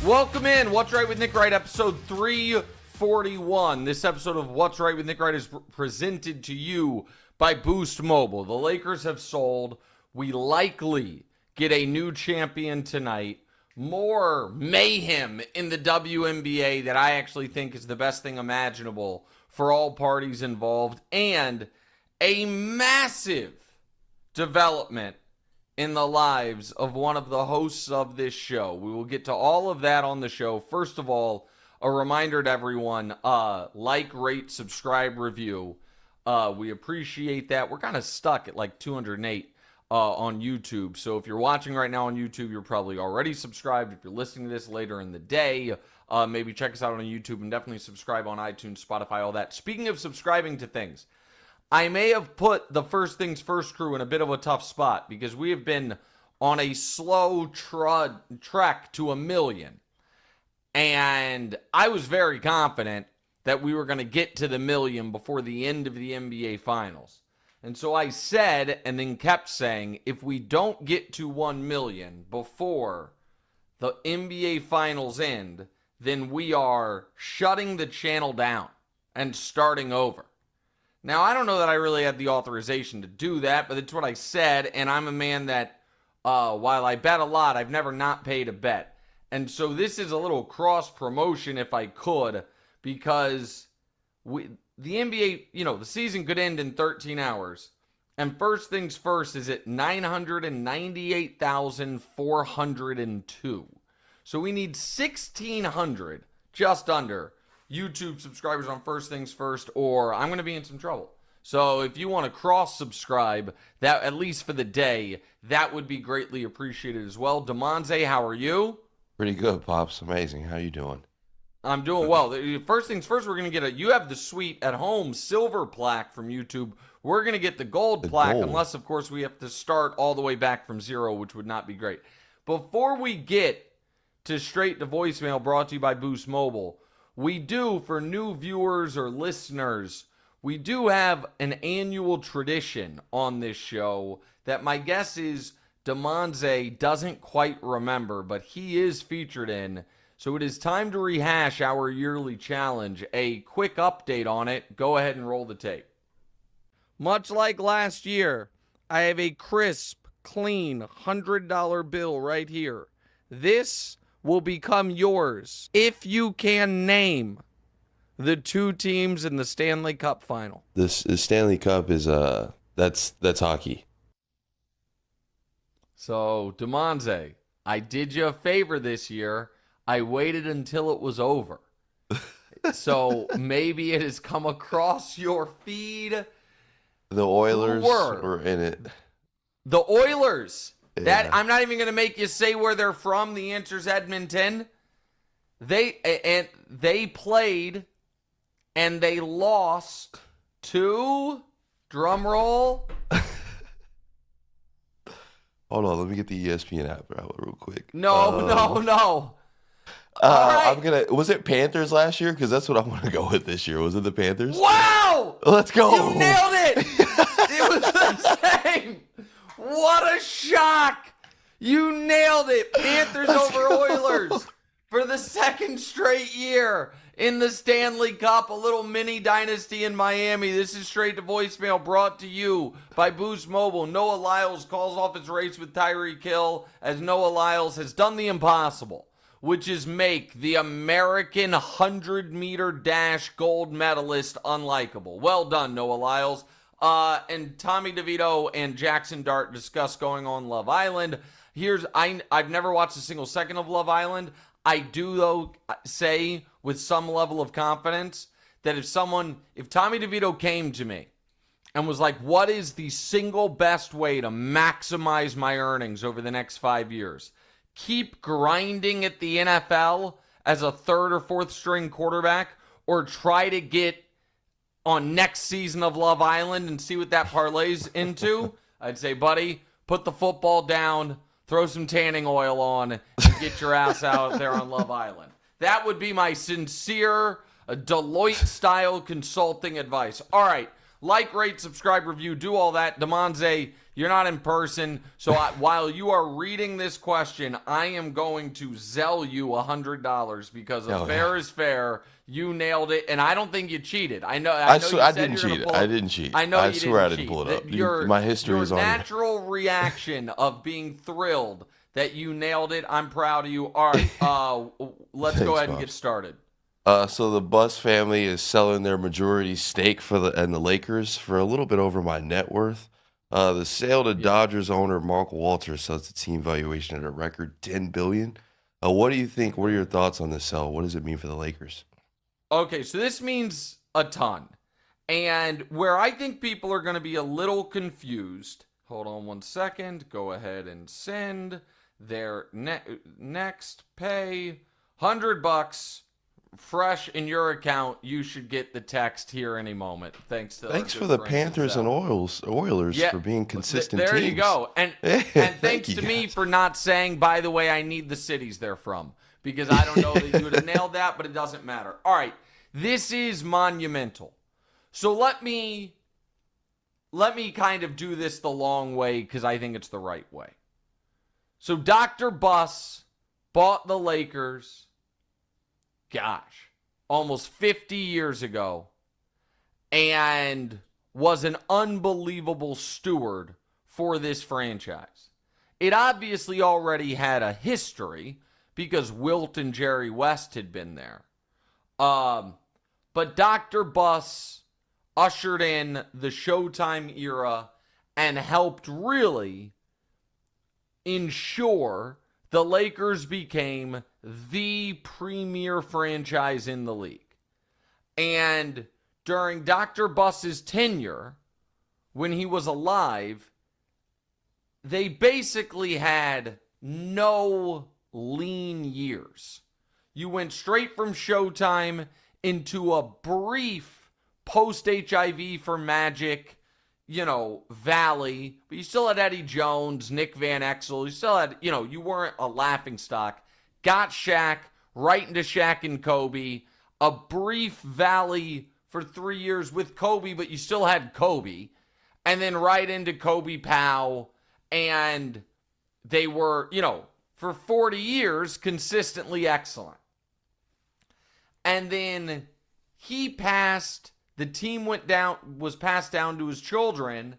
Welcome in. What's Right with Nick Wright, episode 341. This episode of What's Right with Nick Wright is presented to you by Boost Mobile. The Lakers have sold. We likely get a new champion tonight. More mayhem in the WNBA that I actually think is the best thing imaginable for all parties involved. And a massive development in the lives of one of the hosts of this show. We will get to all of that on the show. First of all, a reminder to everyone, like, rate, subscribe, review. We appreciate that. We're kind of stuck at like 208 on YouTube. So if you're watching right now on YouTube, you're probably already subscribed. If you're listening to this later in the day, maybe check us out on YouTube and definitely subscribe on iTunes, Spotify, all that. Speaking of subscribing to things, I may have put the First Things First crew in a bit of a tough spot because we have been on a slow trek to 1 million. And I was very confident that we were going to get to the 1 million before the end of the NBA Finals. And so I said and then kept saying, if we don't get to 1 million before the NBA Finals end, then we are shutting the channel down and starting over. Now, I don't know that I really had the authorization to do that, but it's what I said, and I'm a man that, while I bet a lot, I've never not paid a bet. And so this is a little cross-promotion, if I could, because the NBA, the season could end in 13 hours, and First Things First is at 998,402. So we need 1,600, just under, YouTube subscribers on First Things First, or I'm going to be in some trouble. So if you want to cross-subscribe, that at least for the day, that would be greatly appreciated as well. Damonza, how are you? Pretty good, Pops. Amazing. How you doing? I'm doing well. First things first, we're going to get you have the sweet at home silver plaque from YouTube. We're going to get the gold plaque, unless, of course, we have to start all the way back from zero, which would not be great. Before we get to straight to voicemail brought to you by Boost Mobile, we do, for new viewers or listeners, we do have an annual tradition on this show that my guess is Damonza doesn't quite remember, but he is featured in. So it is time to rehash our yearly challenge. A quick update on it. Go ahead and roll the tape. Much like last year, I have a crisp, clean $100 bill right here. This will become yours if you can name the two teams in the Stanley Cup final. This Stanley Cup is that's hockey. So, Damonza, I did you a favor this year. I waited until it was over. So maybe it has come across your feed. The Oilers were in it. The Oilers. Yeah. That I'm not even going to make you say where they're from. The answer's Edmonton. They played and they lost to, drum roll. Hold on, let me get the ESPN app out real quick. No. Right. Was it Panthers last year? Because that's what I want to go with this year. Was it the Panthers? Wow! Let's go. You nailed it. It was the same. What a shock! You nailed it. Panthers over Oilers for the second straight year in the Stanley Cup. A little mini dynasty in Miami. This is Straight to Voicemail brought to you by Boost Mobile. Noah Lyles calls off his race with Tyreek Hill as Noah Lyles has done the impossible, which is make the American 100-meter dash gold medalist unlikable. Well done, Noah Lyles. And Tommy DeVito and Jackson Dart discuss going on Love Island. I've never watched a single second of Love Island. I do, though, say with some level of confidence that if Tommy DeVito came to me and was like, what is the single best way to maximize my earnings over the next 5 years? Keep grinding at the NFL as a third or fourth string quarterback, or try to get on next season of Love Island and see what that parlays into, I'd say, buddy, put the football down, throw some tanning oil on, and get your ass out there on Love Island. That would be my sincere Deloitte-style consulting advice. All right, like, rate, subscribe, review, do all that. Damonza, You're not in person. So while you are reading this question, I am going to Zell you $100 because fair is fair. You nailed it, and I don't think you cheated. I know. I didn't cheat. I didn't cheat. I know. I you swear I didn't didn't cheat. pull it up. My history is on your here. natural reaction of being thrilled that you nailed it. I'm proud of you. All right, let's go ahead and get started. So the Buss family is selling their majority stake and the Lakers for a little bit over my net worth. The sale to Dodgers owner Mark Walters sets the team valuation at a record $10 billion. What do you think? What are your thoughts on this sell? What does it mean for the Lakers? Okay, so this means a ton. And where I think people are going to be a little confused, hold on one second, go ahead and send their next pay $100 fresh in your account. You should get the text here any moment. Thanks for the Panthers and Oilers for being consistent there teams. You go. And thanks to me for not saying, by the way, I need the cities they're from. Because I don't know that you would have nailed that, but it doesn't matter. All right, this is monumental. So let me kind of do this the long way because I think it's the right way. So Dr. Buss bought the Lakers, almost 50 years ago, and was an unbelievable steward for this franchise. It obviously already had a history because Wilt and Jerry West had been there. But Dr. Buss ushered in the Showtime era and helped really ensure the Lakers became the premier franchise in the league. And during Dr. Buss's tenure, when he was alive, they basically had no lean years. You went straight from Showtime into a brief post-HIV for Magic, valley, but you still had Eddie Jones, Nick Van Exel. You still had, you weren't a laughingstock. Got Shaq, right into Shaq and Kobe. A brief valley for 3 years with Kobe, but you still had Kobe. And then right into Kobe Powell. And they were, for 40 years, consistently excellent. And then he passed, the team was passed down to his children,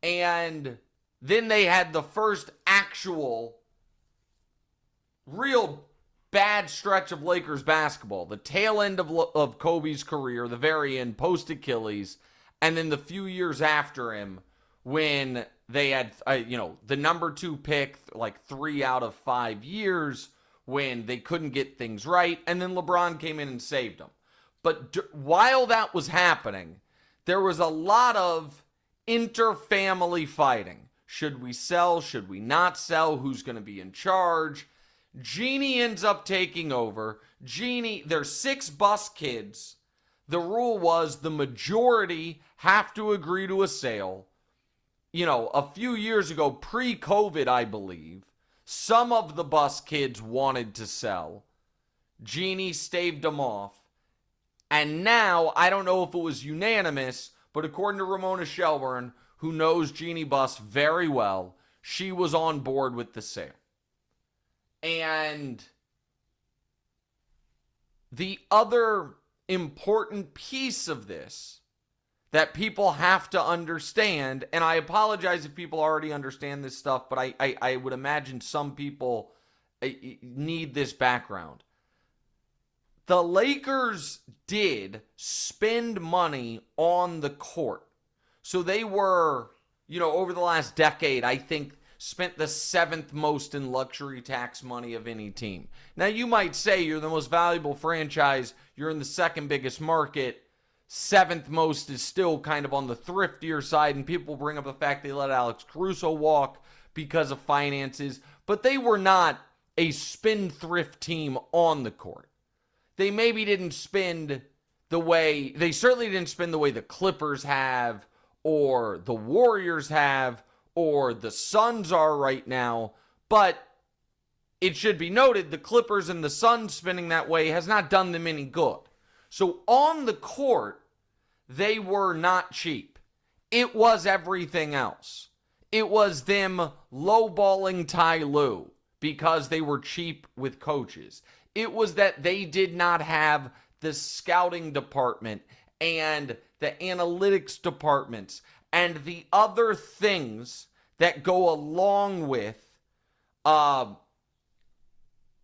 and then they had the first actual real bad stretch of Lakers basketball. The tail end of Kobe's career, the very end, post-Achilles, and then the few years after him when they had, the number 2 pick, like 3 out of 5 years, when they couldn't get things right, and then LeBron came in and saved them. But while that was happening, there was a lot of inter-family fighting. Should we sell? Should we not sell? Who's going to be in charge? Jeannie ends up taking over. There's 6 Buss kids. The rule was the majority have to agree to a sale. A few years ago, pre-COVID, I believe, some of the Buss kids wanted to sell. Jeannie staved them off. And now, I don't know if it was unanimous, but according to Ramona Shelburne, who knows Jeannie Buss very well, she was on board with the sale. And the other important piece of this that people have to understand, and I apologize if people already understand this stuff, but I would imagine some people need this background. The Lakers did spend money on the court. So they were, over the last decade, I think, spent the 7th most in luxury tax money of any team. Now, you might say you're the most valuable franchise, you're in the 2nd biggest market, 7th most is still kind of on the thriftier side, and people bring up the fact they let Alex Caruso walk because of finances, but they were not a spendthrift team on the court. They maybe didn't spend they certainly didn't spend the way the Clippers have, or the Warriors have, or the Suns are right now, but it should be noted the Clippers and the Suns spending that way has not done them any good. So on the court, they were not cheap. It was everything else. it was them lowballing Ty Lue because they were cheap with coaches. It was that they did not have the scouting department and the analytics departments and the other things that go along with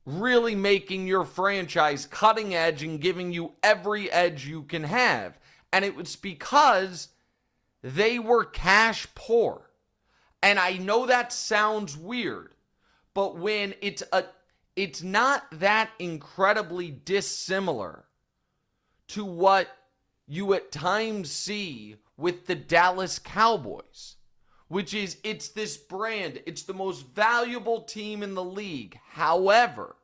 really making your franchise cutting edge and giving you every edge you can have. And it was because they were cash poor. And I know that sounds weird, but when it's not that incredibly dissimilar to what you at times see with the Dallas Cowboys, which is it's this brand, it's the most valuable team in the league. However,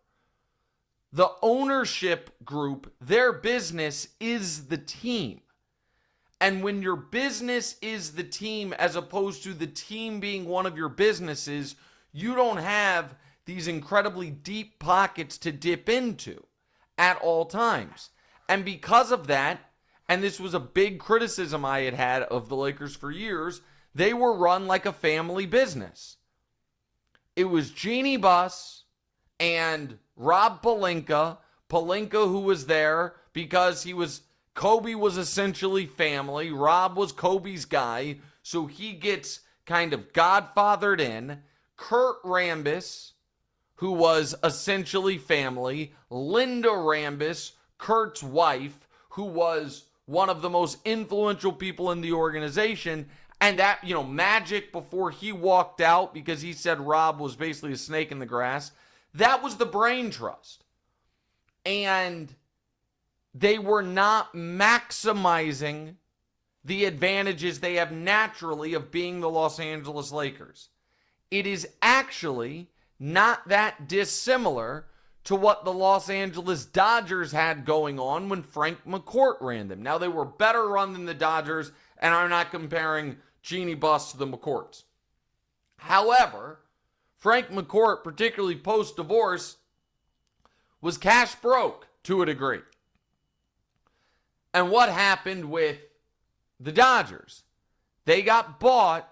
the ownership group, their business is the team. And when your business is the team as opposed to the team being one of your businesses, you don't have these incredibly deep pockets to dip into at all times. And because of that, and this was a big criticism I had had of the Lakers for years, they were run like a family business. It was Jeannie Buss and Rob Pelinka. Pelinka, who was there because Kobe was essentially family. Rob was Kobe's guy, so he gets kind of godfathered in. Kurt Rambis, who was essentially family. Linda Rambis, Kurt's wife, who was one of the most influential people in the organization. And that, Magic, before he walked out because he said Rob was basically a snake in the grass, that was the brain trust. And they were not maximizing the advantages they have naturally of being the Los Angeles Lakers. It is actually not that dissimilar to what the Los Angeles Dodgers had going on when Frank McCourt ran them. Now, they were better run than the Dodgers, and I'm not comparing Jeannie Buss to the McCourts. However, Frank McCourt, particularly post-divorce, was cash broke to a degree. And what happened with the Dodgers? They got bought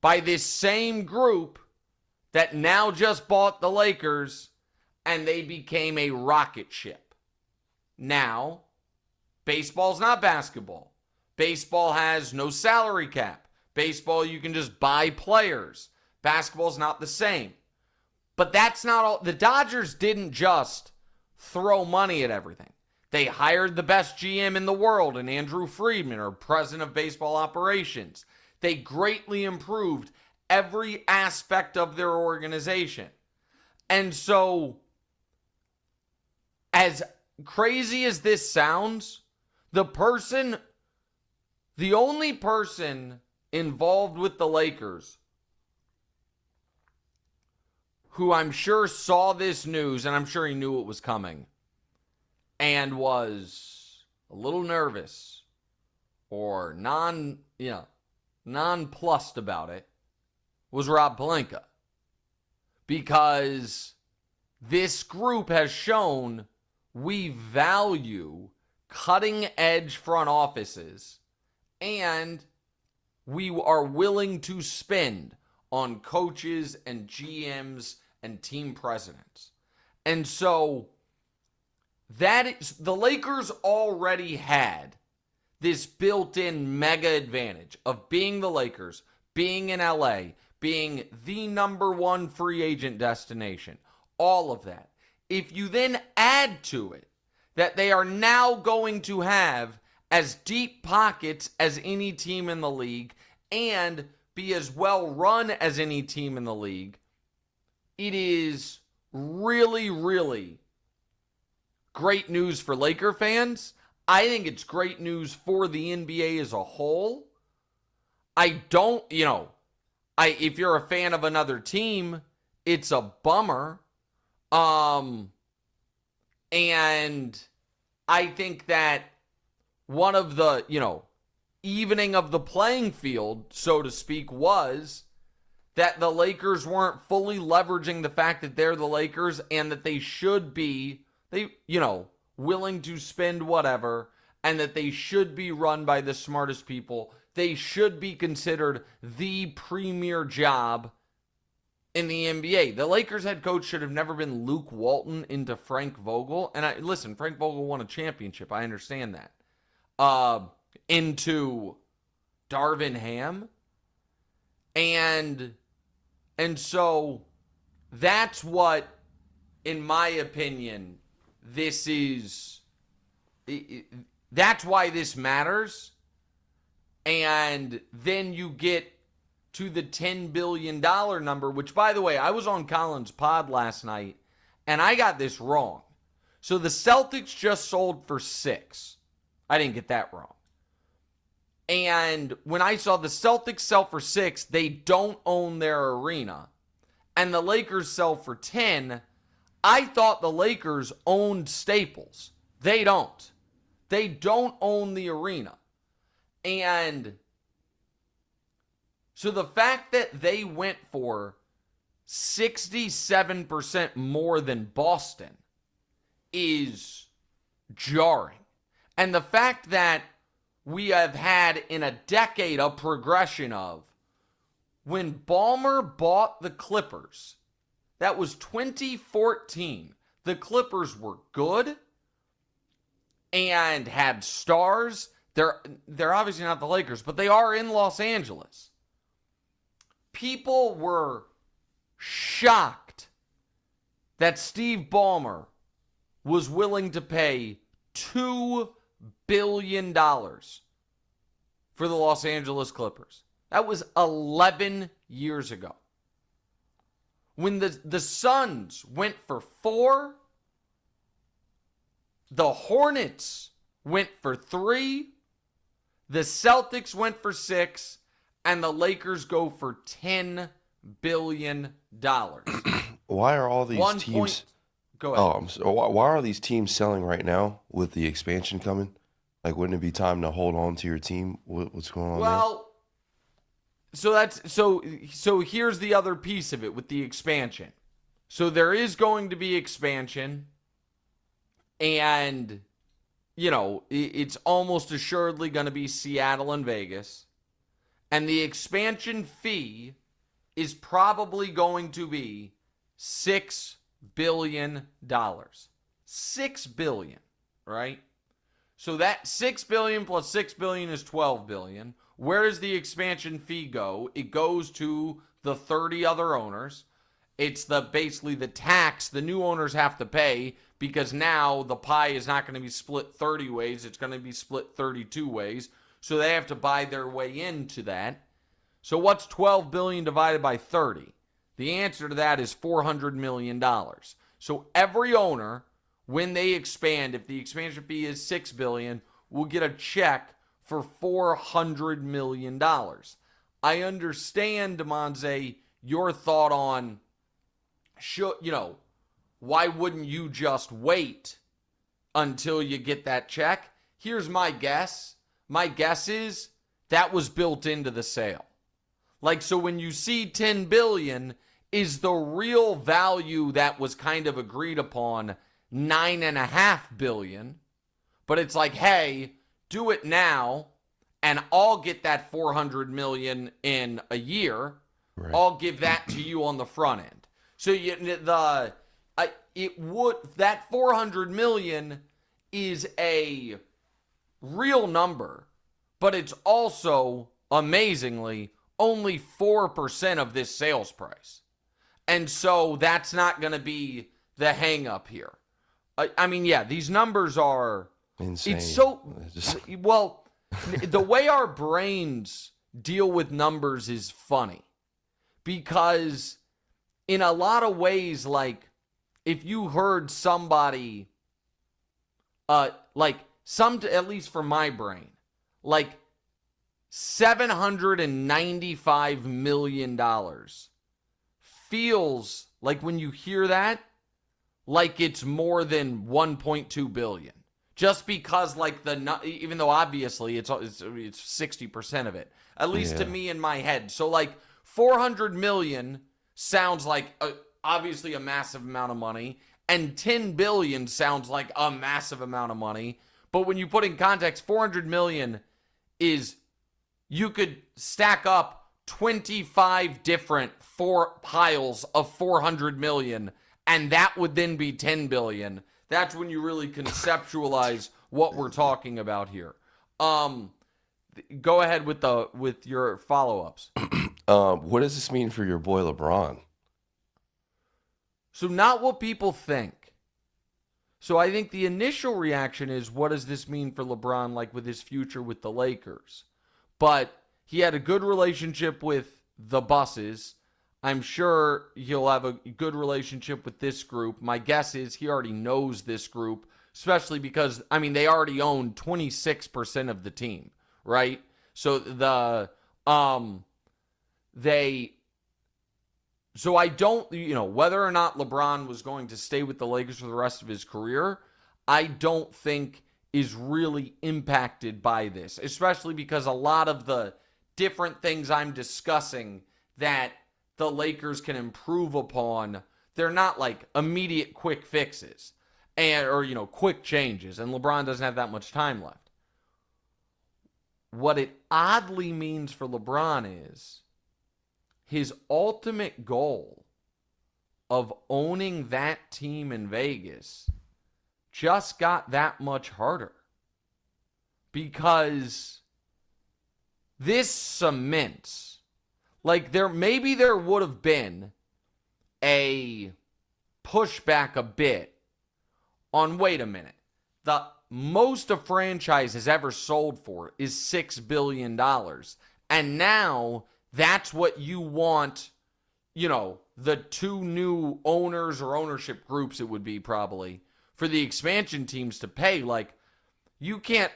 by this same group that now just bought the Lakers, and they became a rocket ship. Now, baseball's not basketball. Baseball has no salary cap. Baseball, you can just buy players. Basketball's not the same. But that's not all. The Dodgers didn't just throw money at everything. They hired the best GM in the world, and Andrew Friedman, or president of baseball operations. They greatly improved every aspect of their organization. And so, as crazy as this sounds, the only person involved with the Lakers who I'm sure saw this news, and I'm sure he knew it was coming, and was a little nervous or nonplussed about it, was Rob Pelinka. Because this group has shown we value cutting-edge front offices, and we are willing to spend on coaches and GMs and team presidents. And so the Lakers already had this built-in mega advantage of being the Lakers, being in LA, being the number one free agent destination, all of that. If you then add to it that they are now going to have as deep pockets as any team in the league and be as well run as any team in the league, it is really, really great news for Laker fans. I think it's great news for the NBA as a whole. If you're a fan of another team, it's a bummer. And I think that one of the, evening of the playing field, so to speak, was that the Lakers weren't fully leveraging the fact that they're the Lakers and that they should be, willing to spend whatever, and that they should be run by the smartest people. they should be considered the premier job in the NBA. The Lakers head coach should have never been Luke Walton into Frank Vogel. And listen, Frank Vogel won a championship. I understand that. Into Darvin Ham. And so that's what, in my opinion, this is. That's why this matters. And then you get to the $10 billion number, which, by the way, I was on Colin's pod last night, and I got this wrong. So the Celtics just sold for 6. I didn't get that wrong. And when I saw the Celtics sell for 6, they don't own their arena. And the Lakers sell for 10. I thought the Lakers owned Staples. They don't. They don't own the arena. And so the fact that they went for 67% more than Boston is jarring. And the fact that we have had in a decade a progression of when Ballmer bought the Clippers, that was 2014. The Clippers were good and had stars. They're obviously not the Lakers, but they are in Los Angeles. People were shocked that Steve Ballmer was willing to pay $2 billion for the Los Angeles Clippers. That was 11 years ago. When the Suns went for 4, the Hornets went for 3, the Celtics went for 6, and the Lakers go for $10 billion. Why are all these teams... Go ahead. Oh, so why are these teams selling right now with the expansion coming? Like, wouldn't it be time to hold on to your team? What's going on Well, so here's the other piece of it with the expansion. So there is going to be expansion, and, you know, it's almost assuredly going to be Seattle and Vegas. And the expansion fee is probably going to be $6 billion. $6 billion, right? So that $6 billion plus $6 billion is $12 billion. Where does the expansion fee go? It goes to the 30 other owners. It's basically the tax the new owners have to pay, because now the pie is not going to be split 30 ways. It's going to be split 32 ways. So they have to buy their way into that. So what's $12 billion divided by 30? The answer to that is $400 million. So every owner, when they expand, if the expansion fee is $6 billion, will get a check for $400 million. I understand, Damonza, your thought on, why wouldn't you just wait until you get that check? Here's my guess. My guess is that was built into the sale. Like, so when you see $10 billion, is the real value that was kind of agreed upon $9.5 billion? But it's like, hey, do it now, and I'll get that $400 million in a year. Right. I'll give that to you on the front end. So that $400 million is a real number, but it's also amazingly only 4% of this sales price. And so that's not going to be the hang up here. I mean, yeah, these numbers are insane. It's so, well, the way our brains deal with numbers is funny, because in a lot of ways, like, if you heard somebody, at least for my brain, like $795 million feels like, when you hear that, like it's more than 1.2 billion. Just because, like, even though obviously it's 60% of it, at least to me in my head. So, like, 400 million sounds like obviously a massive amount of money, and 10 billion sounds like a massive amount of money. But when you put in context, 400 million is you could stack up 25 different piles of 400 million, and that would then be 10 billion. That's when you really conceptualize what we're talking about here. Go ahead with your follow-ups. What does this mean for your boy LeBron? So not what people think. So I think the initial reaction is, what does this mean for LeBron, like with his future with the Lakers? But he had a good relationship with the Busses. I'm sure he'll have a good relationship with this group. My guess is he already knows this group, especially because, I mean, they already own 26% of the team, right? So So I don't, whether or not LeBron was going to stay with the Lakers for the rest of his career, I don't think is really impacted by this, especially because a lot of the different things I'm discussing that the Lakers can improve upon, they're not like immediate quick fixes or quick changes, and LeBron doesn't have that much time left. What it oddly means for LeBron is his ultimate goal of owning that team in Vegas just got that much harder, because this cements, like, there would have been a pushback a bit on, wait a minute, the most a franchise has ever sold for is $6 billion. And now that's what you want, the two new owners or ownership groups, it would be probably, for the expansion teams to pay. Like, you can't,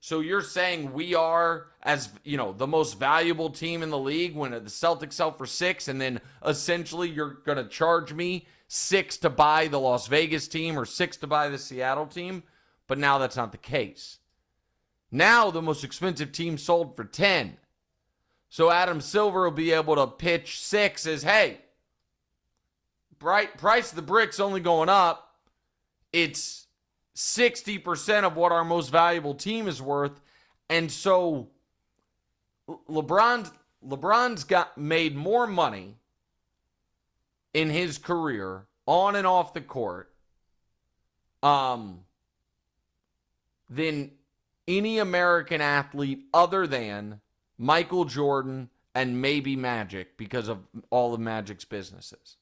so you're saying we are, as, the most valuable team in the league when the Celtics sell for 6, and then essentially you're going to charge me 6 to buy the Las Vegas team or 6 to buy the Seattle team? But now that's not the case. Now the most expensive team sold for 10. So Adam Silver will be able to pitch 6 as, hey, price of the brick's only going up. It's 60% of what our most valuable team is worth. And so LeBron's made more money in his career on and off the court than any American athlete other than Michael Jordan and maybe Magic, because of all of Magic's businesses.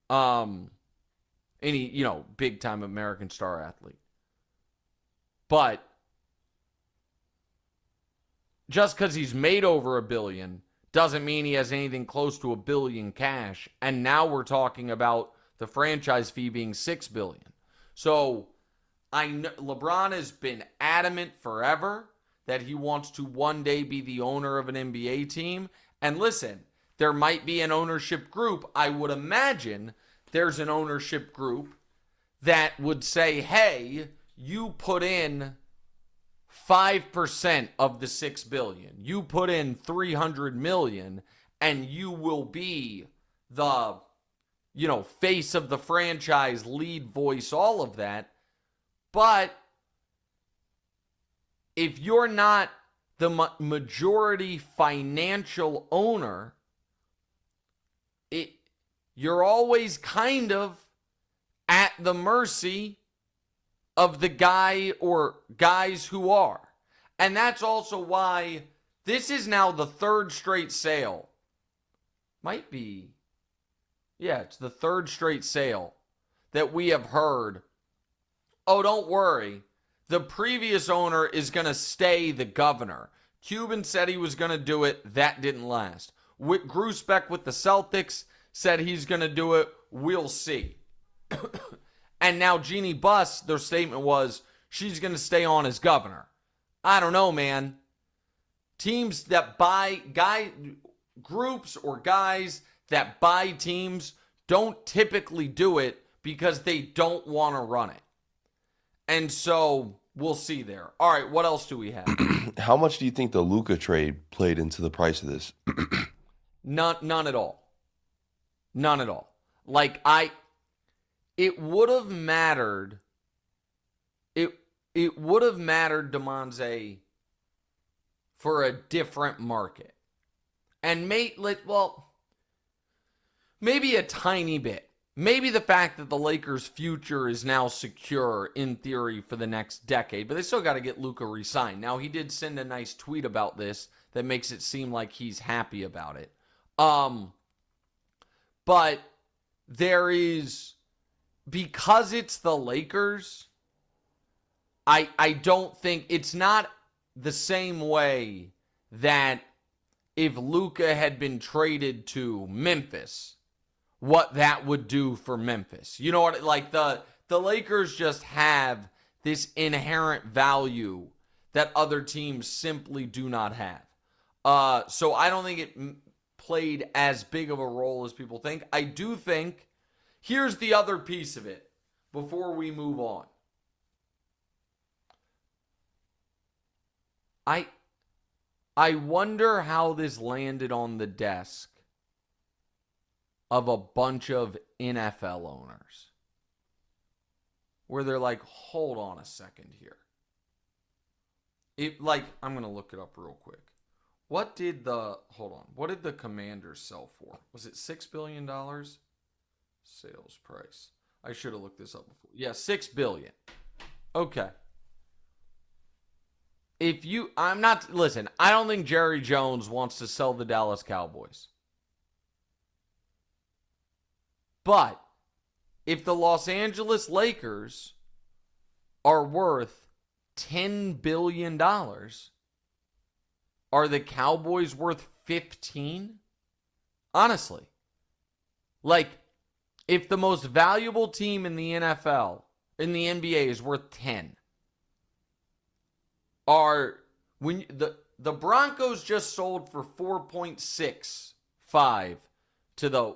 Any, big time American star athlete. But just because he's made over $1 billion doesn't mean he has anything close to $1 billion cash. And now we're talking about the franchise fee being $6 billion. So I know LeBron has been adamant forever that he wants to one day be the owner of an NBA team. And listen, there might be an ownership group. I would imagine there's an ownership group that would say, hey, you put in 5% of the $6 billion. You put in $300 million, and you will be the, face of the franchise, lead voice, all of that. But if you're not the majority financial owner, you're always kind of at the mercy of the guy or guys who are. And that's also why this is now the third straight sale. Might be. Yeah, it's the third straight sale that we have heard. Oh, don't worry. The previous owner is going to stay the governor. Cuban said he was going to do it. That didn't last. Grusebeck with the Celtics said he's going to do it. We'll see. And now Jeannie Buss, their statement was she's going to stay on as governor. I don't know, man. Teams that buy groups or guys that buy teams don't typically do it because they don't want to run it. And so we'll see there. All right, what else do we have? How much do you think the Luka trade played into the price of this? None at all. None at all. It would have mattered. It would have mattered, Damonza, for a different market. And maybe a tiny bit. Maybe the fact that the Lakers' future is now secure in theory for the next decade, but they still got to get Luka re-signed. Now, he did send a nice tweet about this that makes it seem like he's happy about it. But there is, because it's the Lakers, I don't think it's not the same way that if Luka had been traded to Memphis, what that would do for Memphis. You know what? Like the Lakers just have this inherent value that other teams simply do not have. So I don't think it played as big of a role as people think. I do think, here's the other piece of it before we move on. I wonder how this landed on the desk of a bunch of NFL owners, where they're like, hold on a second here. I'm going to look it up real quick. What did the Commanders sell for? Was it $6 billion? Sales price. I should have looked this up before. Yeah, $6 billion. Okay. I don't think Jerry Jones wants to sell the Dallas Cowboys. But if the Los Angeles Lakers are worth $10 billion, are the Cowboys worth 15? Honestly. Like, if the most valuable team in the NFL, in the NBA, is worth 10, when the Broncos just sold for 4.65 to the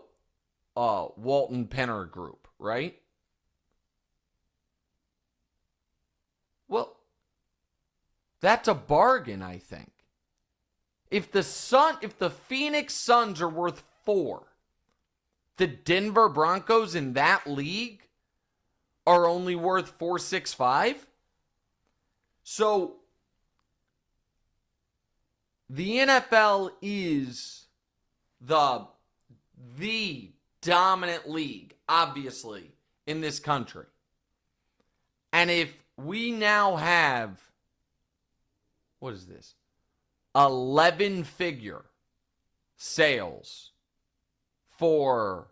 Walton Penner Group, right? Well, that's a bargain, I think. If the Phoenix Suns are worth 4, the Denver Broncos in that league are only worth 4.65. So the NFL is the dominant league, obviously, in this country. And if we now have, what is this? 11-figure sales for,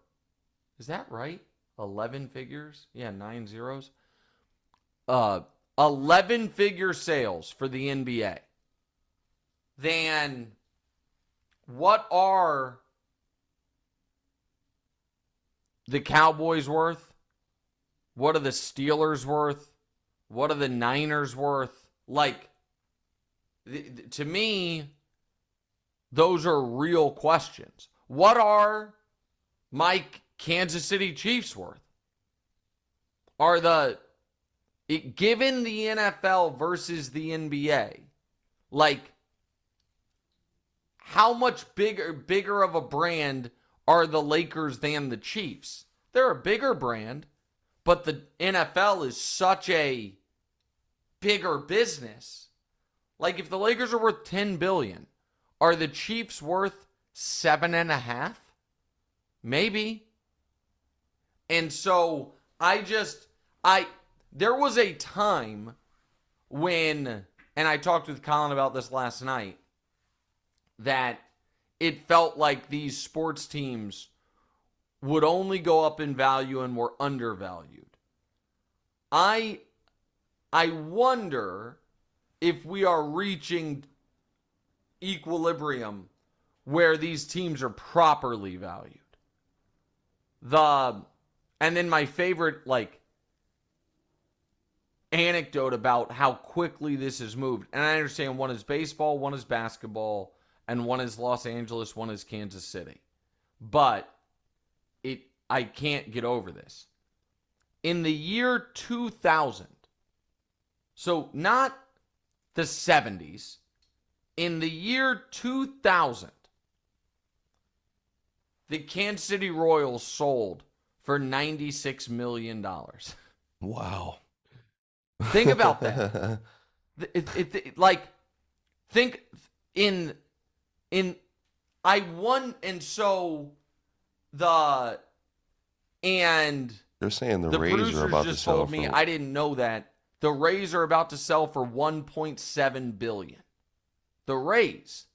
is that right? 11 figures? Yeah, 9 zeros. 11-figure sales for the NBA. Then what are the Cowboys worth? What are the Steelers worth? What are the Niners worth? Like, to me, those are real questions. What are my Kansas City Chiefs worth? Given the NFL versus the NBA, like, how much bigger of a brand are the Lakers than the Chiefs? They're a bigger brand, but the NFL is such a bigger business. Like, if the Lakers are worth $10 billion, are the Chiefs worth $7.5? Maybe. And so there was a time when, and I talked with Colin about this last night, that it felt like these sports teams would only go up in value and were undervalued. I wonder if we are reaching equilibrium where these teams are properly valued. And then my favorite, anecdote about how quickly this has moved. And I understand one is baseball, one is basketball, and one is Los Angeles, one is Kansas City. But I can't get over this. In the year 2000, so not the 70s, in the year 2000, the Kansas City Royals sold for $96 million. Wow. Think about that. Think in I won, and so the and They're saying the the Rays are producers about to just sell told me, for. I didn't know that, the Rays are about to sell for $1.7 billion. The Rays.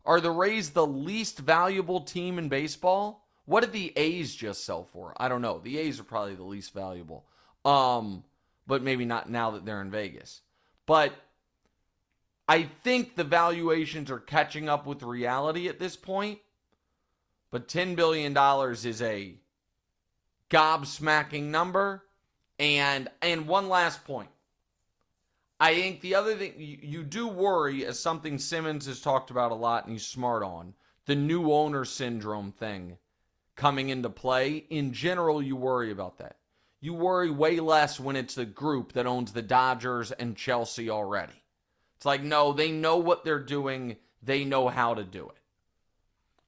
Are the Rays the least valuable team in baseball? What did the A's just sell for? I don't know. The A's are probably the least valuable. But maybe not now that they're in Vegas. But I think the valuations are catching up with reality at this point. But $10 billion is a gobsmacking number. And one last point. I think the other thing, you do worry, as something Simmons has talked about a lot and he's smart on, the new owner syndrome thing coming into play. In general, you worry about that. You worry way less when it's a group that owns the Dodgers and Chelsea already. It's like, no, they know what they're doing. They know how to do it.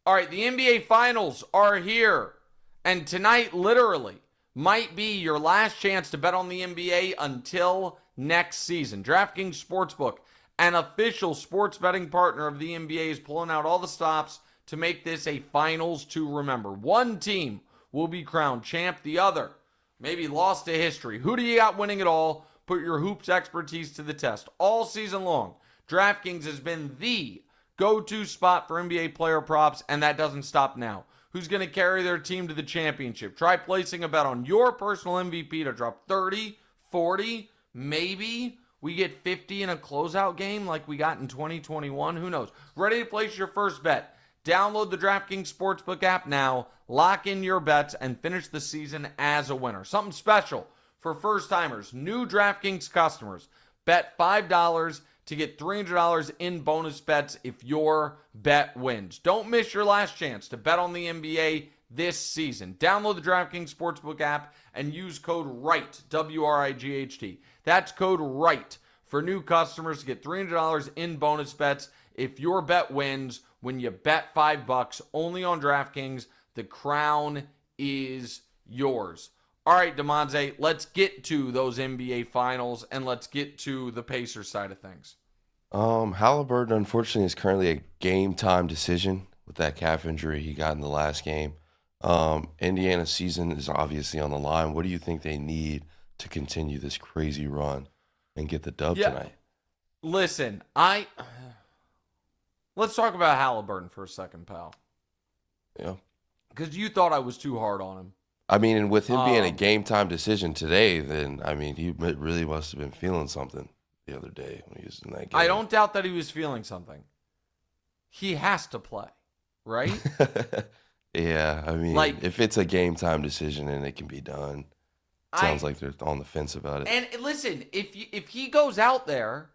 All right, the NBA Finals are here. And tonight, literally, might be your last chance to bet on the NBA until next season. DraftKings Sportsbook, an official sports betting partner of the NBA, is pulling out all the stops to make this a finals to remember. One team will be crowned champ, the other maybe lost to history. Who do you got winning it all? Put your hoops expertise to the test. All season long, DraftKings has been the go-to spot for NBA player props, and that doesn't stop now. Who's going to carry their team to the championship? Try placing a bet on your personal MVP to drop 30, 40, maybe we get 50 in a closeout game like we got in 2021. Who knows? Ready to place your first bet? Download the DraftKings Sportsbook app now, lock in your bets, and finish the season as a winner. Something special for first-timers, new DraftKings customers. Bet $5 to get $300 in bonus bets if your bet wins. Don't miss your last chance to bet on the NBA this season. Download the DraftKings Sportsbook app and use code WRIGHT, W-R-I-G-H-T. That's code WRIGHT for new customers to get $300 in bonus bets if your bet wins when you bet $5 only on DraftKings. The crown is yours. All right, Damonza, let's get to those NBA Finals and let's get to the Pacers side of things. Haliburton, unfortunately, is currently a game time decision with that calf injury he got in the last game. Indiana's season is obviously on the line. What do you think they need to continue this crazy run and get the dub tonight? Listen, let's talk about Haliburton for a second, pal. Yeah. Because you thought I was too hard on him. I mean, and with him being a game time decision today, then, I mean, he really must have been feeling something the other day when he was in that game. I don't doubt that he was feeling something. He has to play, right? Yeah, I mean, if it's a game time decision and it can be done, sounds like they're on the fence about it. And listen, if he goes out there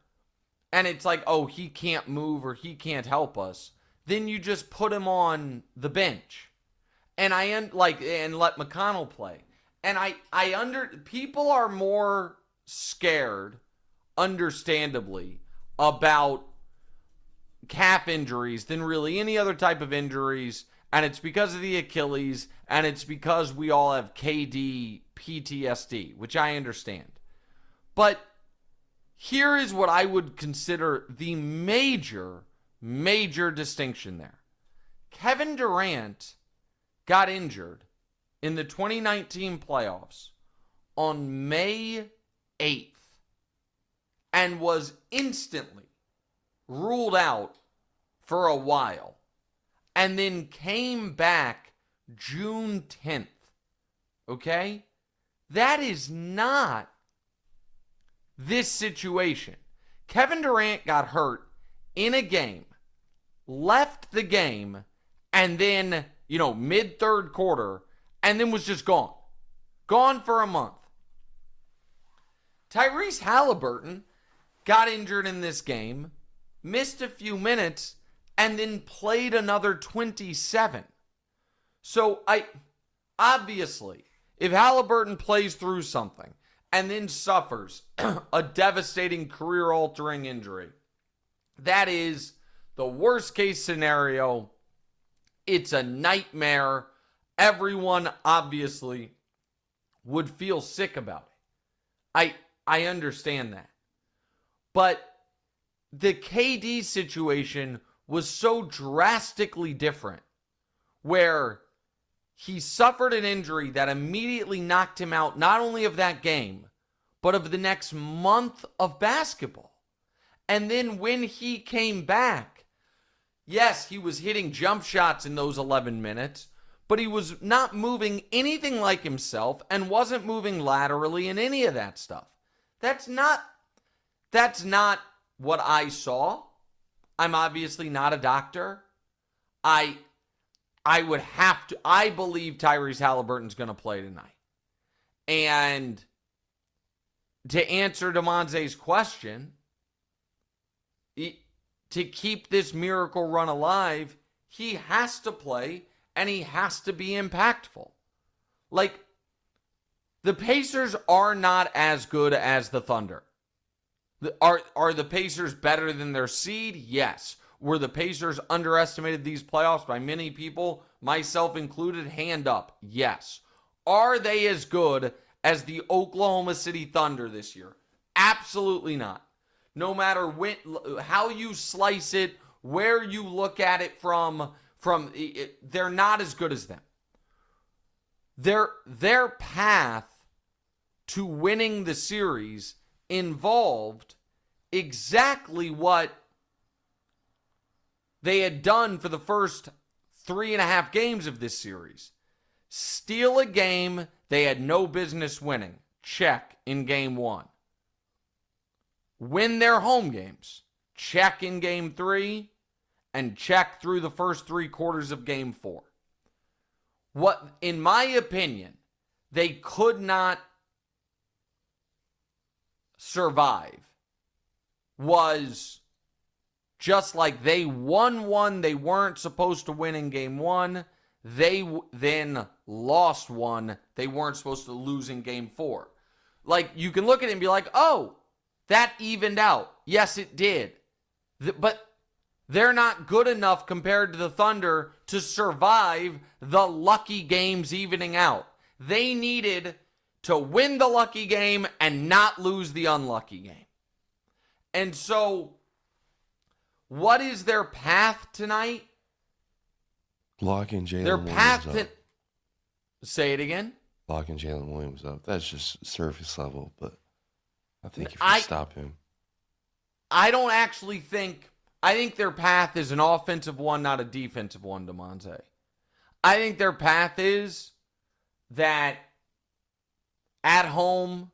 and it's like, oh, he can't move or he can't help us, then you just put him on the bench. And and let McConnell play. And people are more scared, understandably, about calf injuries than really any other type of injuries. And it's because of the Achilles, and it's because we all have KD PTSD, which I understand. But here is what I would consider the major, major distinction there. Kevin Durant got injured in the 2019 playoffs on May 8th and was instantly ruled out for a while and then came back June 10th. Okay? That is not this situation. Kevin Durant got hurt in a game, left the game, and then mid-third quarter, and then was just gone. Gone for a month. Tyrese Haliburton got injured in this game, missed a few minutes, and then played another 27. So, obviously, if Haliburton plays through something and then suffers a devastating career-altering injury, that is the worst-case scenario. It's a nightmare. Everyone obviously would feel sick about it. I understand that. But the KD situation was so drastically different, where he suffered an injury that immediately knocked him out not only of that game, but of the next month of basketball. And then when he came back, yes, he was hitting jump shots in those 11 minutes, but he was not moving anything like himself and wasn't moving laterally in any of that stuff. That's not what I saw. I'm obviously not a doctor. I believe Tyrese Haliburton's going to play tonight. And to answer Damonza's question, to keep this miracle run alive, he has to play and he has to be impactful. Like, the Pacers are not as good as the Thunder. Are the Pacers better than their seed? Yes. Were the Pacers underestimated these playoffs by many people, myself included? Hand up. Yes. Are they as good as the Oklahoma City Thunder this year? Absolutely not. No matter how you slice it, where you look at it from they're not as good as them. Their path to winning the series involved exactly what they had done for the first 3.5 games of this series. Steal a game they had no business winning. Check in game 1. Win their home games. Check in game 3. And check through the first 3 quarters of game 4. What, in my opinion, they could not survive was just like they won one they weren't supposed to win in game 1. They then lost one they weren't supposed to lose in game 4. Like, you can look at it and be like, oh, that evened out. Yes, it did. But they're not good enough compared to the Thunder to survive the lucky games evening out. They needed to win the lucky game and not lose the unlucky game. And so, what is their path tonight? Locking Jalen Their Williams path up. to... Say it again? Locking Jalen Williams up. That's just surface level, but I think if you stop him. I don't actually think... I think their path is an offensive one, not a defensive one, Damonza. I think their path is that at home,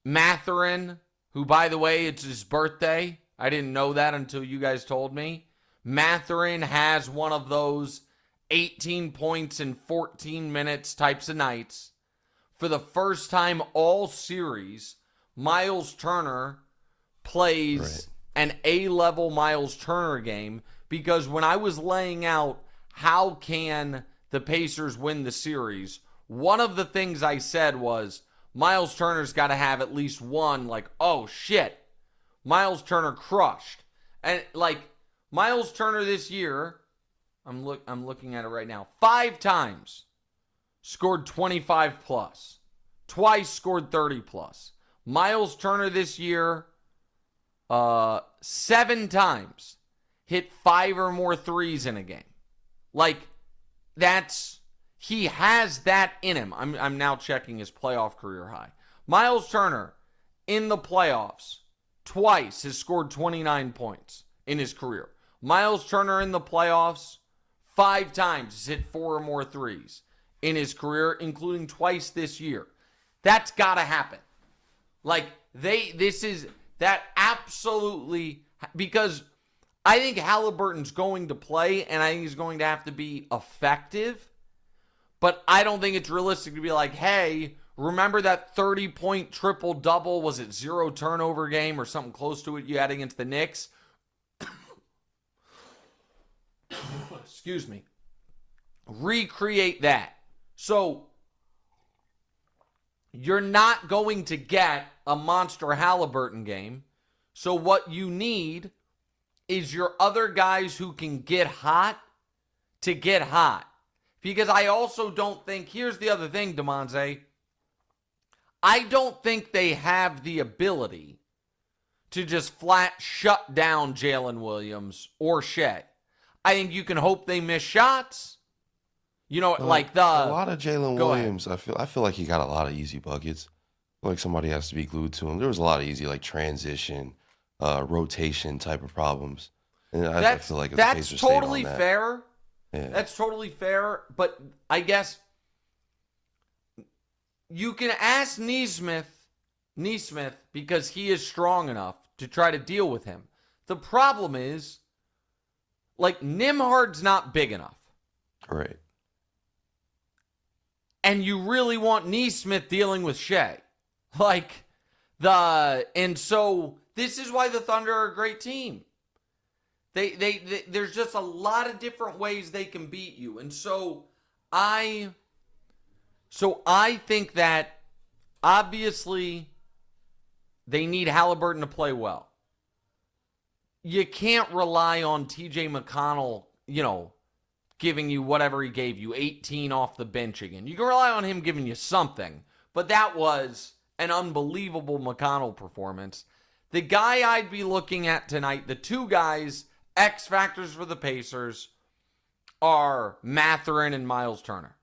Mathurin, who, by the way, it's his birthday. I didn't know that until you guys told me. Mathurin has one of those 18 points in 14 minutes types of nights. For the first time all series, Miles Turner plays an A-level Miles Turner game, because when I was laying out how can the Pacers win the series, one of the things I said was Miles Turner's got to have at least one, like, oh shit, Miles Turner crushed. And like, Miles Turner this year, I'm looking at it right now, 5 times scored 25 plus, twice scored 30 plus. Miles Turner this year, 7 times hit 5 or more threes in a game. Like, he has that in him. I'm now checking his playoff career high. Miles Turner in the playoffs twice has scored 29 points in his career. Miles Turner in the playoffs 5 times has hit 4 or more threes in his career, including twice this year. That's got to happen. Like, that absolutely, because I think Haliburton's going to play, and I think he's going to have to be effective, but I don't think it's realistic to be like, hey, remember that 30-point triple-double, was it 0 turnover game or something close to it you had against the Knicks? Excuse me. Recreate that. So, you're not going to get a monster Haliburton game. So what you need is your other guys who can get hot to get hot. Because I also don't think, here's the other thing, Damonza, I don't think they have the ability to just flat shut down Jalen Williams or Shai. I think you can hope they miss shots. You know, like a lot of Jalen Williams. I feel like he got a lot of easy buckets. Like somebody has to be glued to him. There was a lot of easy like transition, rotation type of problems. And I feel like that's totally that. fair. Yeah. That's totally fair. But I guess you can ask Neesmith because he is strong enough to try to deal with him. The problem is, like, Nembhard's not big enough. Right. And you really want Neesmith dealing with Shai. And so this is why the Thunder are a great team. They there's just a lot of different ways they can beat you. And so I think that obviously they need Haliburton to play well. You can't rely on TJ McConnell, giving you whatever he gave you, 18 off the bench again. You can rely on him giving you something, but that was an unbelievable McConnell performance. The guy I'd be looking at tonight, the two guys, X factors for the Pacers, are Mathurin and Miles Turner.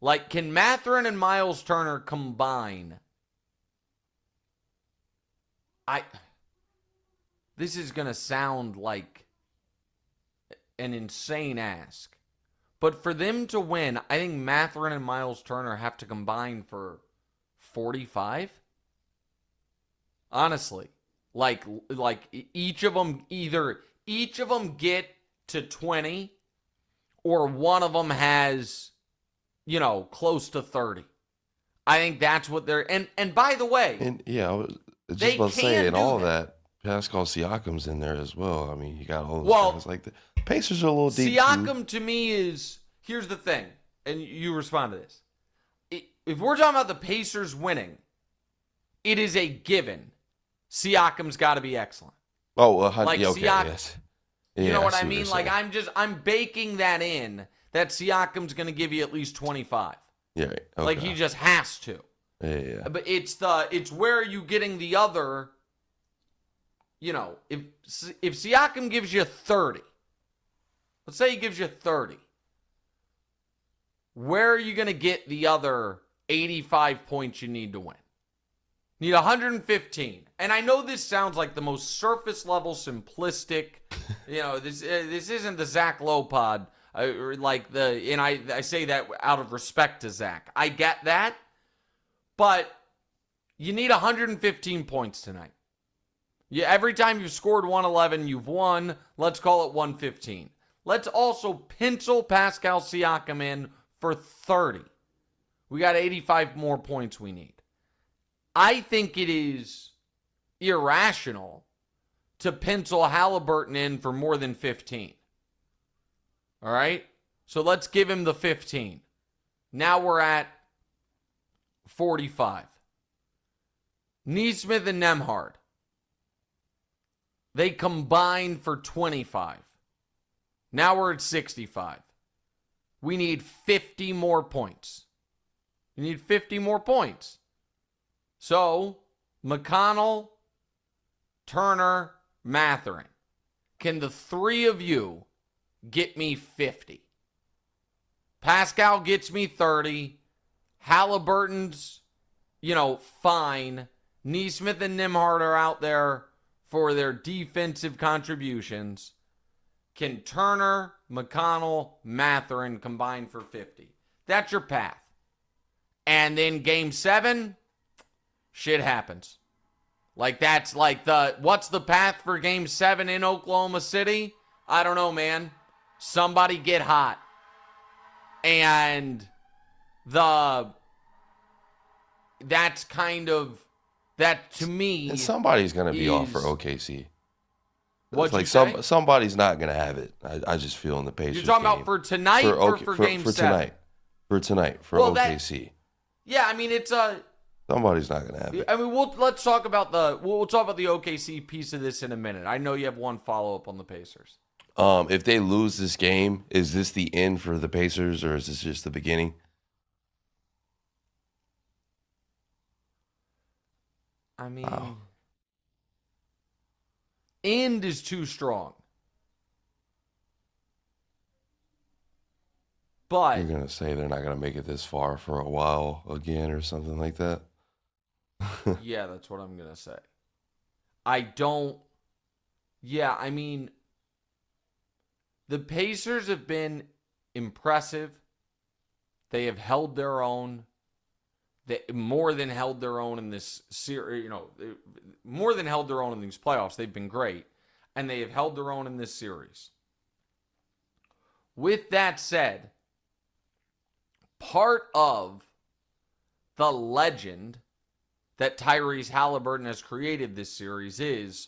Like, can Mathurin and Miles Turner combine? This is going to sound like an insane ask. But for them to win, I think Mathurin and Miles Turner have to combine for 45. Honestly. Like each of them get to 20 or one of them has, close to 30. I think that's what they're and by the way, I was just about to say, and all that, Pascal Siakam's in there as well. I mean, you got all those guys like that. Pacers are a little deep. Siakam to me is, here's the thing, and you respond to this. If we're talking about the Pacers winning, it is a given. Siakam's got to be excellent. Oh, okay, yes. You know what I mean? Like, I'm baking that in, that Siakam's going to give you at least 25. Yeah. Okay. Like, he just has to. Yeah. But it's where are you getting the other, if Siakam gives you 30, let's say he gives you 30, where are you going to get the other 85 points you need to win? You need 115. And I know this sounds like the most surface level simplistic, this isn't the Zach Lowe pod, I say that out of respect to Zach. I get that. But you need 115 points tonight. Every time you've scored 111, you've won. Let's call it 115. Let's also pencil Pascal Siakam in for 30. We got 85 more points we need. I think it is irrational to pencil Haliburton in for more than 15. All right? So let's give him the 15. Now we're at 45. Neesmith and Nembhard, they combine for 25. Now we're at 65. We need 50 more points. You need 50 more points. So, McConnell, Turner, Mathurin. Can the three of you get me 50? Pascal gets me 30. Haliburton's, fine. Neesmith and Nembhard are out there for their defensive contributions. Can Turner, McConnell, Mathurin combine for 50? That's your path. And then game 7, shit happens. Like, that's like what's the path for game 7 in Oklahoma City? I don't know, man. Somebody get hot. And that's kind of, that to me. And somebody's going to be off for OKC. What'd you say? Somebody's not going to have it. I just feel in the Pacers. You're talking about for tonight or for game 7? For tonight, for OKC. Yeah, I mean, it's somebody's not going to have it. I mean, let's talk about we'll talk about the OKC piece of this in a minute. I know you have one follow-up on the Pacers. If they lose this game, is this the end for the Pacers, or is this just the beginning? I mean, And is too strong. But You're going to say they're not going to make it this far for a while again or something like that? yeah, that's what I'm going to say. I don't. Yeah, I mean, the Pacers have been impressive. They have held their own. They more than held their own in this series, more than held their own in these playoffs. They've been great, and they have held their own in this series. With that said, part of the legend that Tyrese Haliburton has created this series is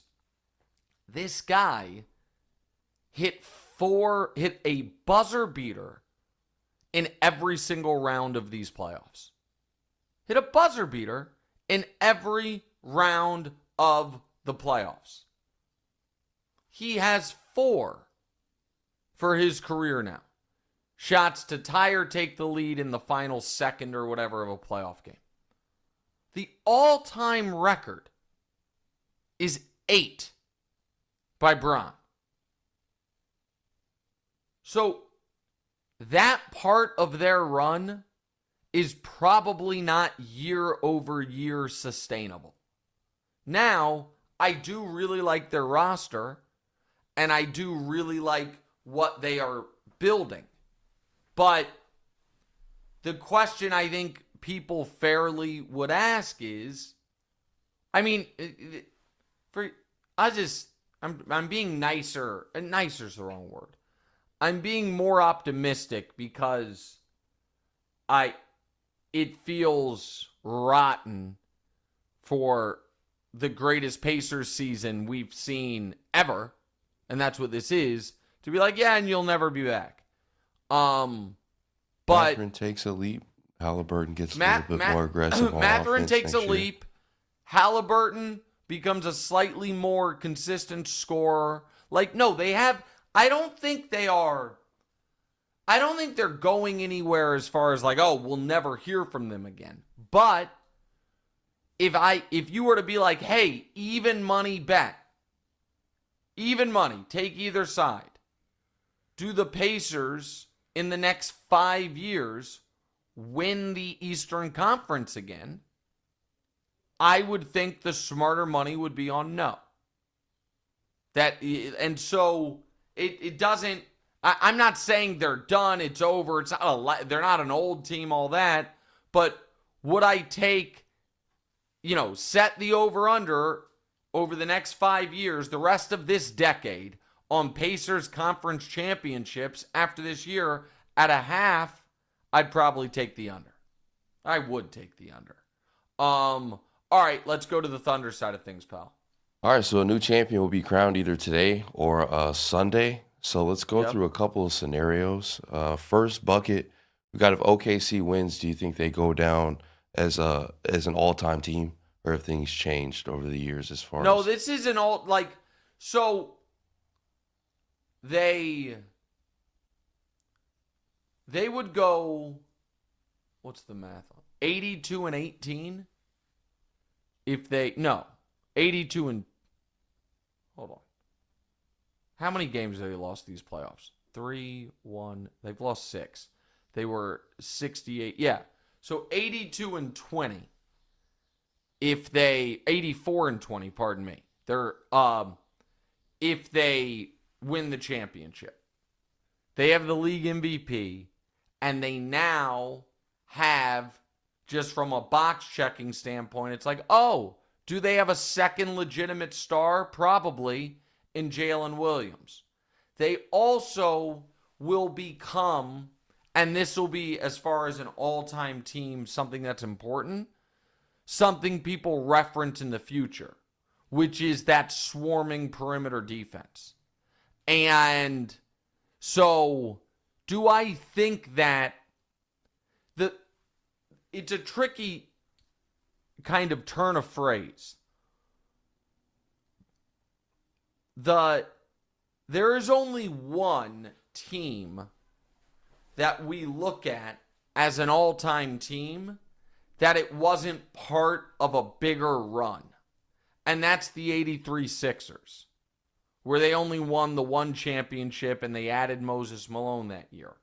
this guy hit a buzzer beater in every single round of these playoffs. Hit a buzzer beater in every round of the playoffs. He has 4 for his career now. Shots to tie or take the lead in the final second or whatever of a playoff game. The all-time record is 8 by Bron. So that part of their run is probably not year over year sustainable. Now, I do really like their roster, and I do really like what they are building. But the question I think people fairly would ask is, I mean, I'm being nicer, and nicer is the wrong word. I'm being more optimistic because it feels rotten for the greatest Pacers season we've seen ever, and that's what this is, to be like, yeah, and you'll never be back. But Mathurin takes a leap. Haliburton gets a little bit more aggressive on Mathurin offense takes a next year. leap. Haliburton becomes a slightly more consistent scorer. I don't think they're going anywhere as far as we'll never hear from them again. But if you were to be like, hey, even money bet, even money, take either side. Do the Pacers in the next 5 years win the Eastern Conference again? I would think the smarter money would be on no. And so it doesn't. I'm not saying they're done. It's over. They're not an old team. All that. But would I take? Set the over/under over the next 5 years, the rest of this decade, on Pacers conference championships after this year at a half, I'd probably take the under. I would take the under. All right, let's go to the Thunder side of things, pal. All right, so a new champion will be crowned either today or Sunday. So let's go through a couple of scenarios. First bucket, we got if OKC wins, do you think they go down as an all-time team, or if things changed over the years as far No, as... this isn't all so they would go, what's the math on? 82-18 if they 82 and hold on. How many games have they lost these playoffs? 3, 1. They've lost 6. They were 68. Yeah. So 82-20. If they 84-20, pardon me. They're if they win the championship. They have the league MVP, and they now have, just from a box checking standpoint, it's like, oh, do they have a second legitimate star? Probably, in Jalen Williams. They also will become, and this will be, as far as an all-time team, something that's important, something people reference in the future, which is that swarming perimeter defense. And so, do I think that it's a tricky kind of turn of phrase. There is only one team that we look at as an all-time team that it wasn't part of a bigger run. And that's the 83 Sixers. where they only won the one championship and they added Moses Malone that year.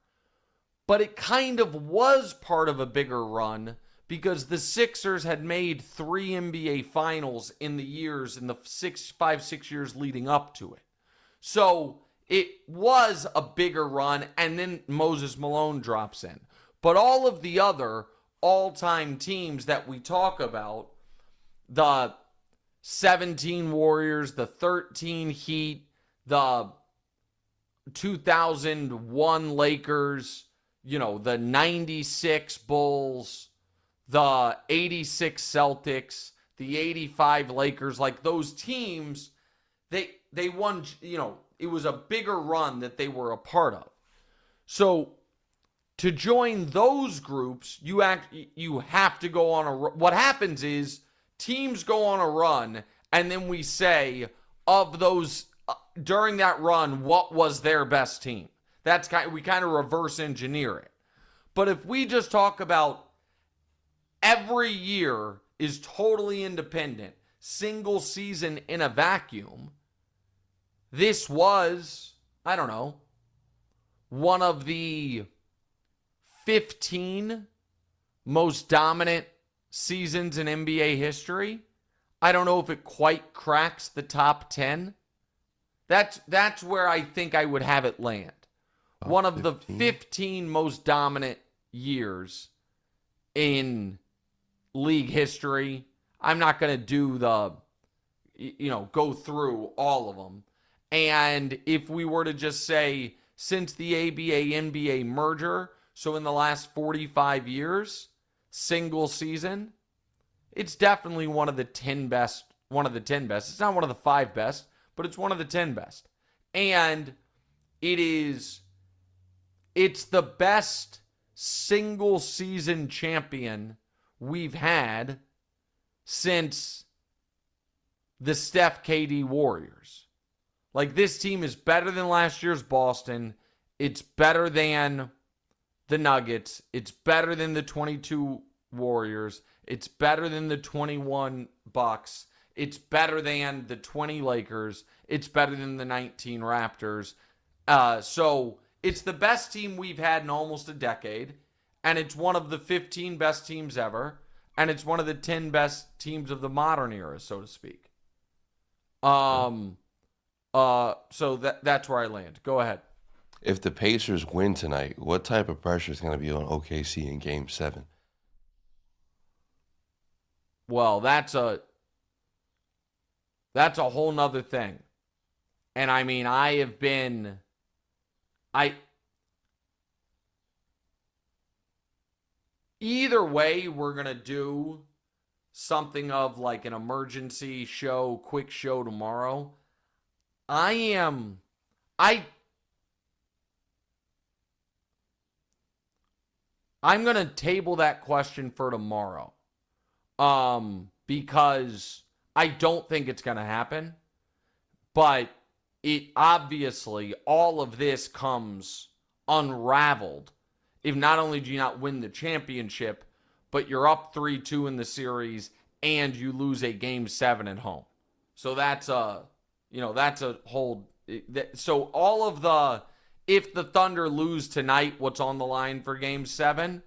But it kind of was part of a bigger run because the Sixers had made 3 NBA finals in the 5-6 years leading up to it. So it was a bigger run, and then Moses Malone drops in. But all of the other all-time teams that we talk about, the 17 Warriors, the 13 Heat, the 2001 Lakers, the 96 Bulls, the 86 Celtics, the 85 Lakers, like those teams, they won, it was a bigger run that they were a part of. So to join those groups, you have to go on a run. What happens is teams go on a run, and then we say, of those, during that run, what was their best team? We kind of reverse engineer it. But if we just talk about every year is totally independent, single season in a vacuum, this was, I don't know, one of the 15 most dominant seasons in NBA history. I don't know if it quite cracks the top 10. That's where I think I would have it land. One of 15? The 15 most dominant years in league history. I'm not going to do go through all of them. And if we were to just say, since the ABA-NBA merger, so in the last 45 years, single season, it's definitely one of the 10 best. It's not one of the 5 best, but it's one of the 10 best. And it's the best single season champion we've had since the Steph KD Warriors. Like, this team is better than last year's Boston. It's better than the Nuggets. It's better than the 22 Warriors. It's better than the 21 Bucks. It's better than the 20 Lakers. It's better than the 19 Raptors. So it's the best team we've had in almost a decade, and it's one of the 15 best teams ever, and it's one of the 10 best teams of the modern era, so to speak. So that's where I land. Go ahead. If the Pacers win tonight, what type of pressure is going to be on OKC in Game 7? Well, that's a whole nother thing. And I mean, either way, we're going to do something of like an emergency show, quick show tomorrow. I'm going to table that question for tomorrow. Because I don't think it's going to happen. But it obviously, all of this comes unraveled if not only do you not win the championship, but you're up 3-2 in the series and you lose a Game 7 at home. So that's a whole. So all of the, if the Thunder lose tonight, what's on the line for Game 7,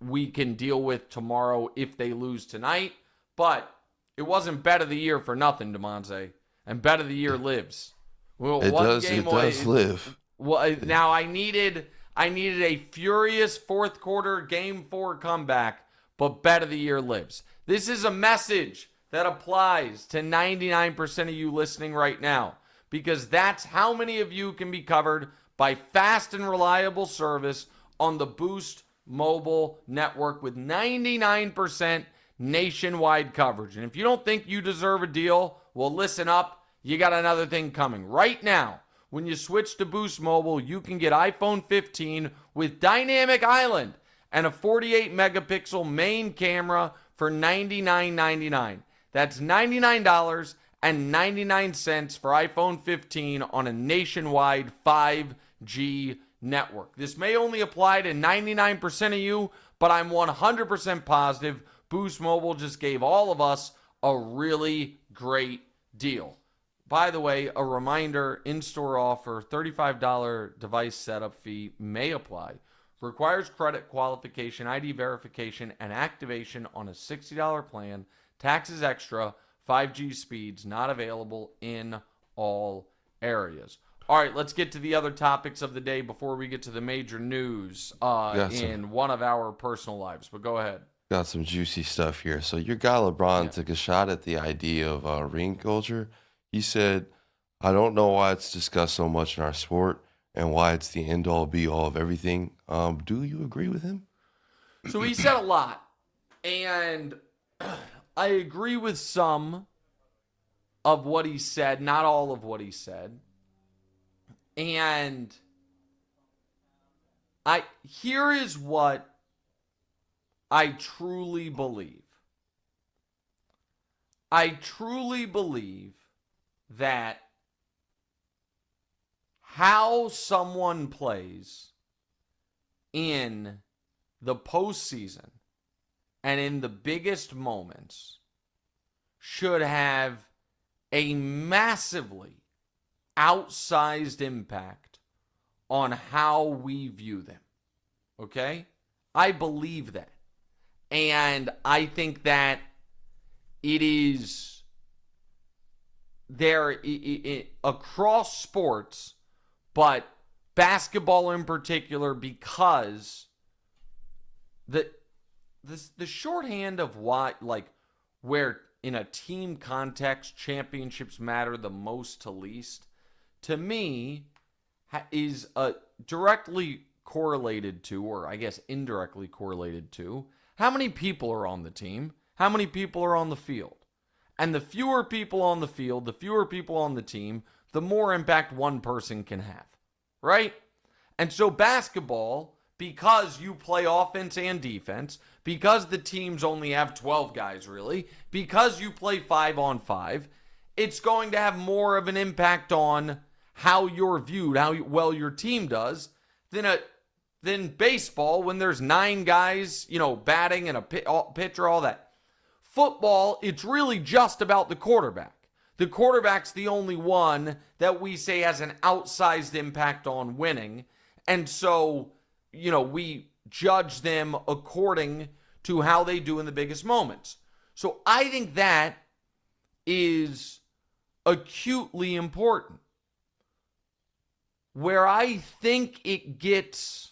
we can deal with tomorrow if they lose tonight. But it wasn't bet of the year for nothing, Damonza. And bet of the year lives. Well, it does live. Well, now I needed a furious fourth quarter Game 4 comeback, but bet of the year lives. This is a message that applies to 99% of you listening right now, because that's how many of you can be covered by fast and reliable service on the Boost mobile network with 99% nationwide coverage. And if you don't think you deserve a deal, well, listen up. You got another thing coming. Right now, when you switch to Boost Mobile, you can get iPhone 15 with Dynamic Island and a 48-megapixel main camera for $99.99. That's $99.99 for iPhone 15 on a nationwide 5G network. This may only apply to 99% of you, but I'm 100% positive Boost Mobile just gave all of us a really great deal. by the way, a reminder, in-store offer, $35 device setup fee may apply. Requires credit qualification, ID verification, and activation on a $60 plan. Taxes extra, 5G speeds not available in all areas. All right, let's get to the other topics of the day before we get to the major news in one of our personal lives. But go ahead. Got some juicy stuff here. So your guy LeBron took a shot at the idea of ring culture. He said, I don't know why it's discussed so much in our sport and why it's the end-all, be-all of everything. Do you agree with him? So he said a lot, and I agree with some of what he said, not all of what he said. And here is what I truly believe. I truly believe that how someone plays in the postseason and in the biggest moments should have a massively outsized impact on how we view them. Okay? I believe that. And I think that it is there across sports, but basketball in particular, because the shorthand of why, like, where in a team context championships matter the most to least, to me, is directly correlated to, or I guess indirectly correlated to, how many people are on the team, how many people are on the field. And the fewer people on the field, the fewer people on the team, the more impact one person can have, right? And so basketball, because you play offense and defense, because the teams only have 12 guys really, because you play 5-on-5, it's going to have more of an impact on how you're viewed, how well your team does, than baseball when there's 9 guys, batting and a pitcher, all that. Football, it's really just about the quarterback. The quarterback's the only one that we say has an outsized impact on winning. And so, we judge them according to how they do in the biggest moments. So I think that is acutely important. Where I think it gets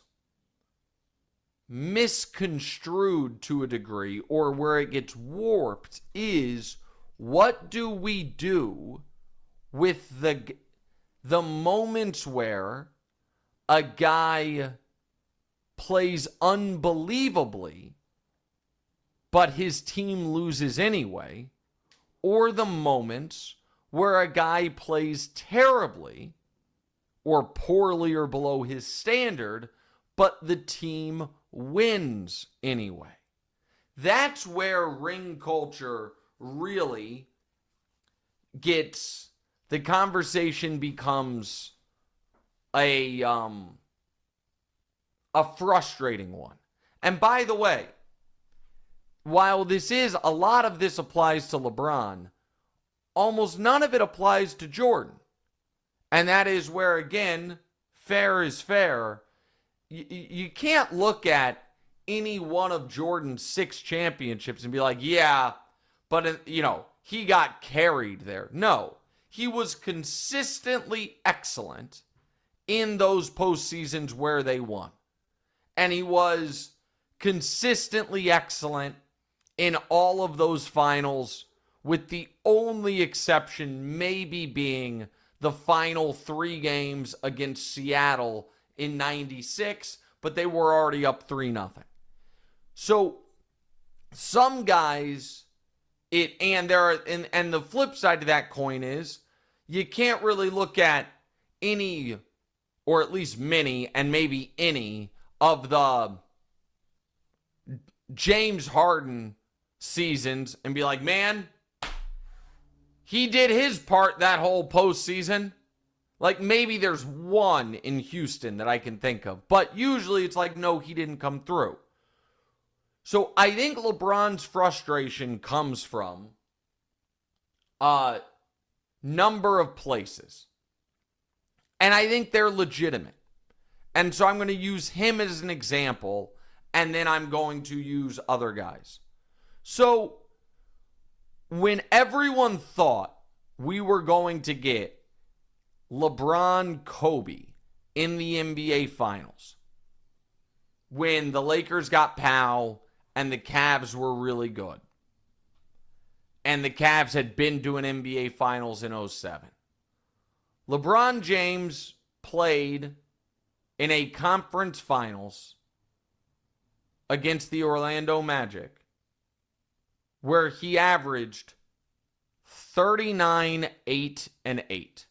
misconstrued to a degree, or where it gets warped, is what do we do with the moments where a guy plays unbelievably but his team loses anyway, or the moments where a guy plays terribly or poorly or below his standard but the team wins anyway. That's where ring culture really the conversation becomes a frustrating one. And by the way, while a lot of this applies to LeBron, almost none of it applies to Jordan. And that is where, again, fair is fair. You can't look at any one of Jordan's 6 championships and be like, yeah, but, he got carried there. No, he was consistently excellent in those postseasons where they won. And he was consistently excellent in all of those finals, with the only exception maybe being the final 3 games against Seattle in 96, but they were already up 3-0. So some guys, and the flip side to that coin is you can't really look at any, or at least many, and maybe any of the James Harden seasons and be like, man, he did his part that whole postseason. Like, maybe there's one in Houston that I can think of, but usually it's like, no, he didn't come through. So I think LeBron's frustration comes from number of places. And I think they're legitimate. And so I'm going to use him as an example, and then I'm going to use other guys. So when everyone thought we were going to get LeBron Kobe in the NBA Finals, when the Lakers got Powell and the Cavs were really good, and the Cavs had been to an NBA Finals in 2007, LeBron James played in a conference finals against the Orlando Magic where he averaged 39, 8, and 8.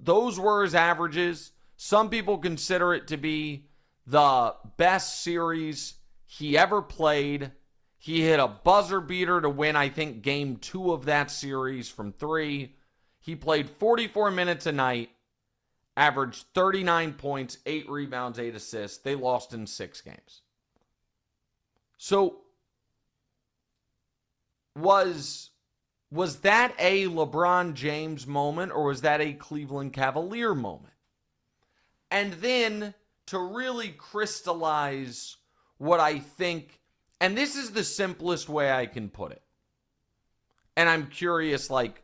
Those were his averages. Some people consider it to be the best series he ever played. He hit a buzzer beater to win, I think, game 2 of that series from 3. He played 44 minutes a night, averaged 39 points, 8 rebounds, 8 assists. They lost in 6 games. So, was that a LeBron James moment, or was that a Cleveland Cavalier moment? And then, to really crystallize what I think, and this is the simplest way I can put it, and I'm curious, like,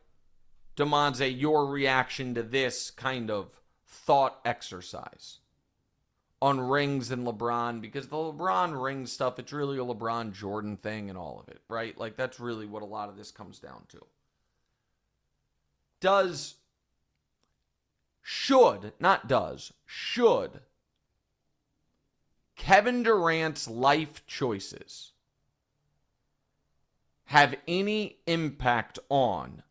Damonza, your reaction to this kind of thought exercise on rings and LeBron, because the LeBron ring stuff, it's really a LeBron Jordan thing and all of it, right? Like, that's really what a lot of this comes down to. Should Kevin Durant's life choices have any impact on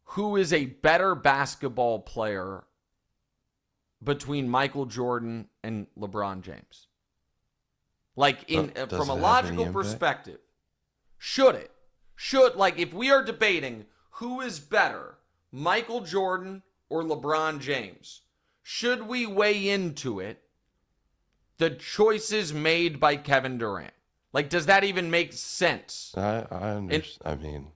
who is a better basketball player between Michael Jordan and LeBron James? Like, from a logical perspective, should it? Like, if we are debating who is better, Michael Jordan or LeBron James, should we weigh into it the choices made by Kevin Durant? Like, does that even make sense? I understand.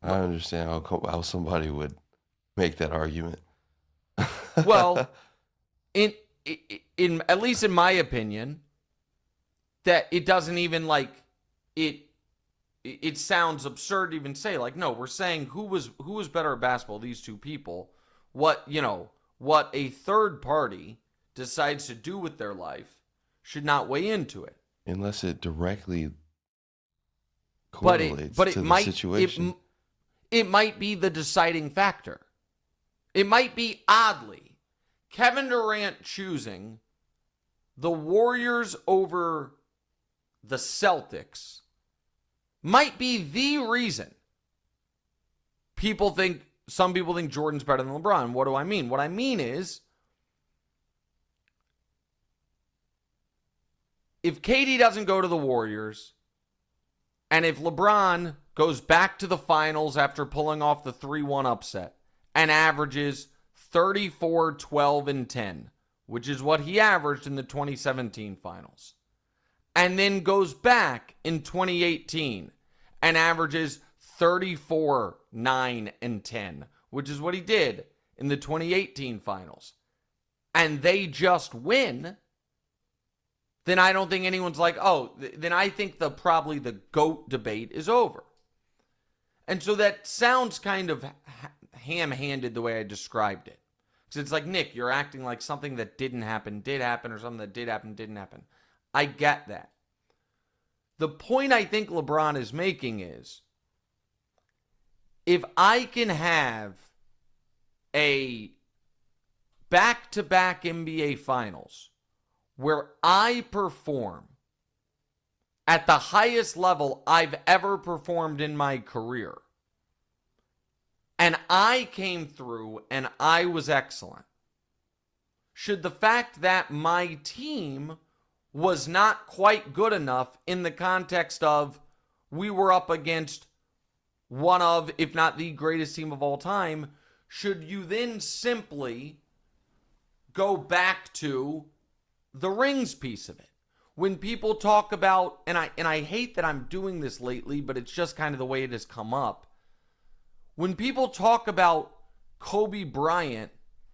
I understand how somebody would make that argument. Well, in at least in my opinion, that it doesn't even, like, it sounds absurd to even say, like, no, we're saying who was better at basketball, these two people. What a third party decides to do with their life should not weigh into it. Unless it directly correlates to the situation. It might be the deciding factor. It might be, oddly, Kevin Durant choosing the Warriors over the Celtics might be the reason some people think Jordan's better than LeBron. What do I mean? What I mean is, if KD doesn't go to the Warriors, and if LeBron goes back to the finals after pulling off the 3-1 upset and averages 34, 12, and 10, which is what he averaged in the 2017 finals, and then goes back in 2018 and averages 34, 9, and 10, which is what he did in the 2018 finals, and they just win, then I don't think anyone's like, oh, then I think probably the GOAT debate is over. And so that sounds kind of ham-handed the way I described it. Because it's like, Nick, you're acting like something that didn't happen did happen, or something that did happen didn't happen. I get that. The point I think LeBron is making is, if I can have a back-to-back NBA Finals where I perform at the highest level I've ever performed in my career, and I came through and I was excellent, should the fact that my team was not quite good enough in the context of we were up against one of, if not the greatest team of all time, should you then simply go back to the rings piece of it? when people talk about, and I hate that I'm doing this lately, but it's just kind of the way it has come up. When people talk about Kobe Bryant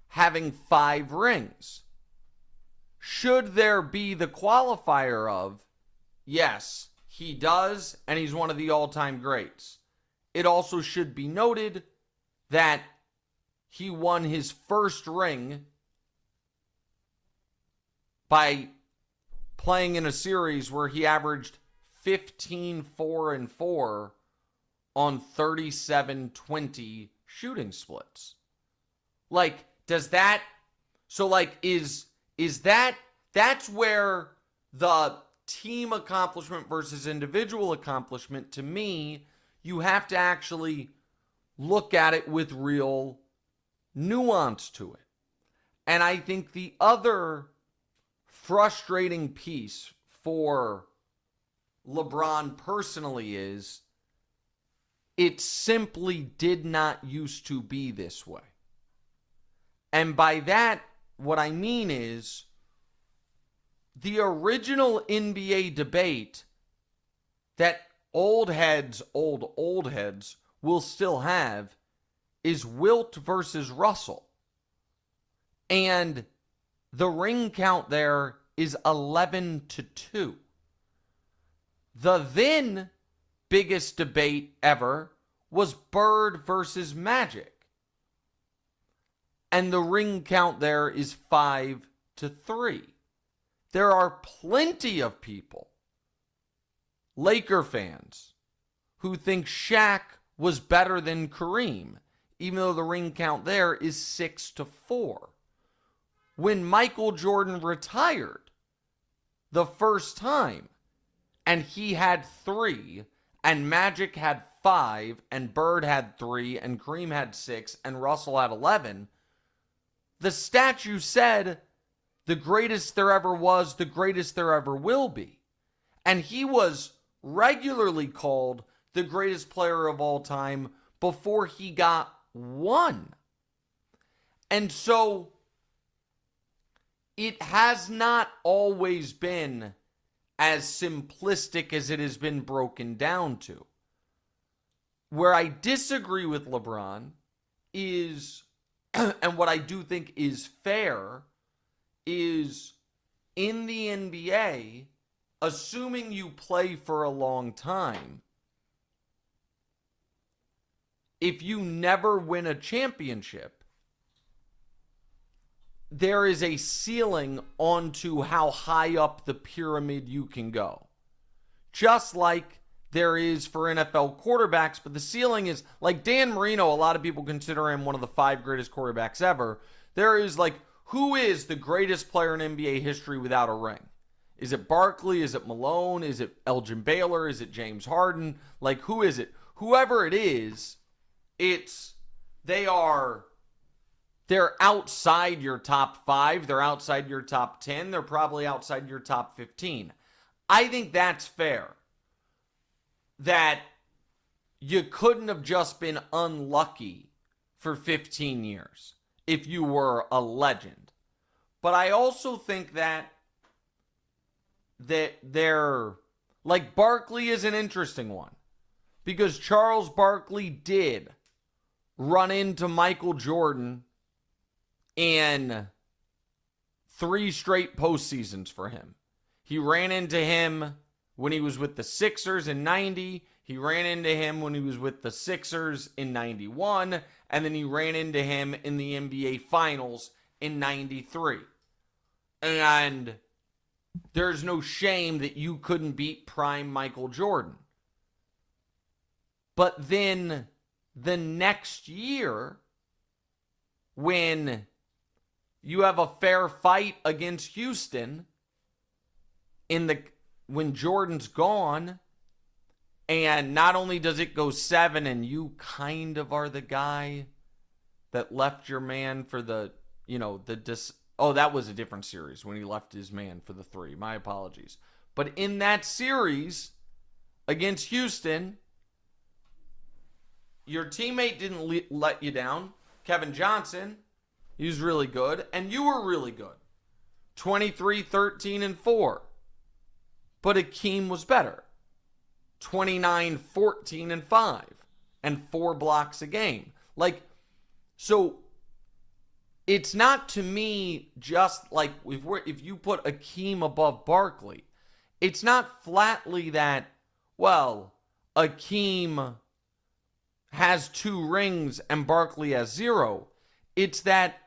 having 5 rings, should there be the qualifier of, yes, he does, and he's one of the all-time greats. It also should be noted that he won his first ring by playing in a series where he averaged 15, 4, and 4 on 37-20 shooting splits. Like, does that, so like, is that, that's where the team accomplishment versus individual accomplishment, to me, you have to actually look at it with real nuance to it. And I think the other frustrating piece for LeBron personally is it simply did not used to be this way. And by that, what I mean is the original NBA debate that old heads will still have is Wilt versus Russell. And the ring count there is 11-2. The then biggest debate ever was Bird versus Magic. And the ring count there is 5-3. There are plenty of people, Laker fans, who think Shaq was better than Kareem, even though the ring count there is 6-4. When Michael Jordan retired the first time, and he had 3, and Magic had 5, and Bird had 3, and Kareem had 6, and Russell had 11, the statue said, the greatest there ever was, the greatest there ever will be. And he was regularly called the greatest player of all time before he got 1. And so it has not always been as simplistic as it has been broken down to. Where I disagree with LeBron is, and what I do think is fair, is in the NBA, assuming you play for a long time, if you never win a championship, there is a ceiling onto how high up the pyramid you can go. Just like there is for NFL quarterbacks, but the ceiling is, like Dan Marino, a lot of people consider him one of the 5 greatest quarterbacks ever. There is like, who is the greatest player in NBA history without a ring? Is it Barkley? Is it Malone? Is it Elgin Baylor? Is it James Harden? Like, who is it? Whoever it is, they're outside your top 5. They're outside your top 10. They're probably outside your top 15. I think that's fair. That you couldn't have just been unlucky for 15 years if you were a legend. But I also think that they're, like, Barkley is an interesting one. Because Charles Barkley did run into Michael Jordan in 3 straight postseasons for him. He ran into him when he was with the Sixers in 90. He ran into him when he was with the Sixers in 91. And then he ran into him in the NBA Finals in 93. And there's no shame that you couldn't beat prime Michael Jordan. But then the next year, when you have a fair fight against Houston, when Jordan's gone, and not only does it go 7 and you kind of are the guy that left your man for that was a different series when he left his man for the 3. My apologies. But in that series against Houston, your teammate didn't let you down. Kevin Johnson, he was really good, and you were really good. 23, 13, and 4. but Hakeem was better. 29, 14, and 5, and 4 blocks a game. Like, so it's not to me just like if you put Hakeem above Barkley, it's not flatly that, well, Hakeem has 2 rings and Barkley has 0. It's that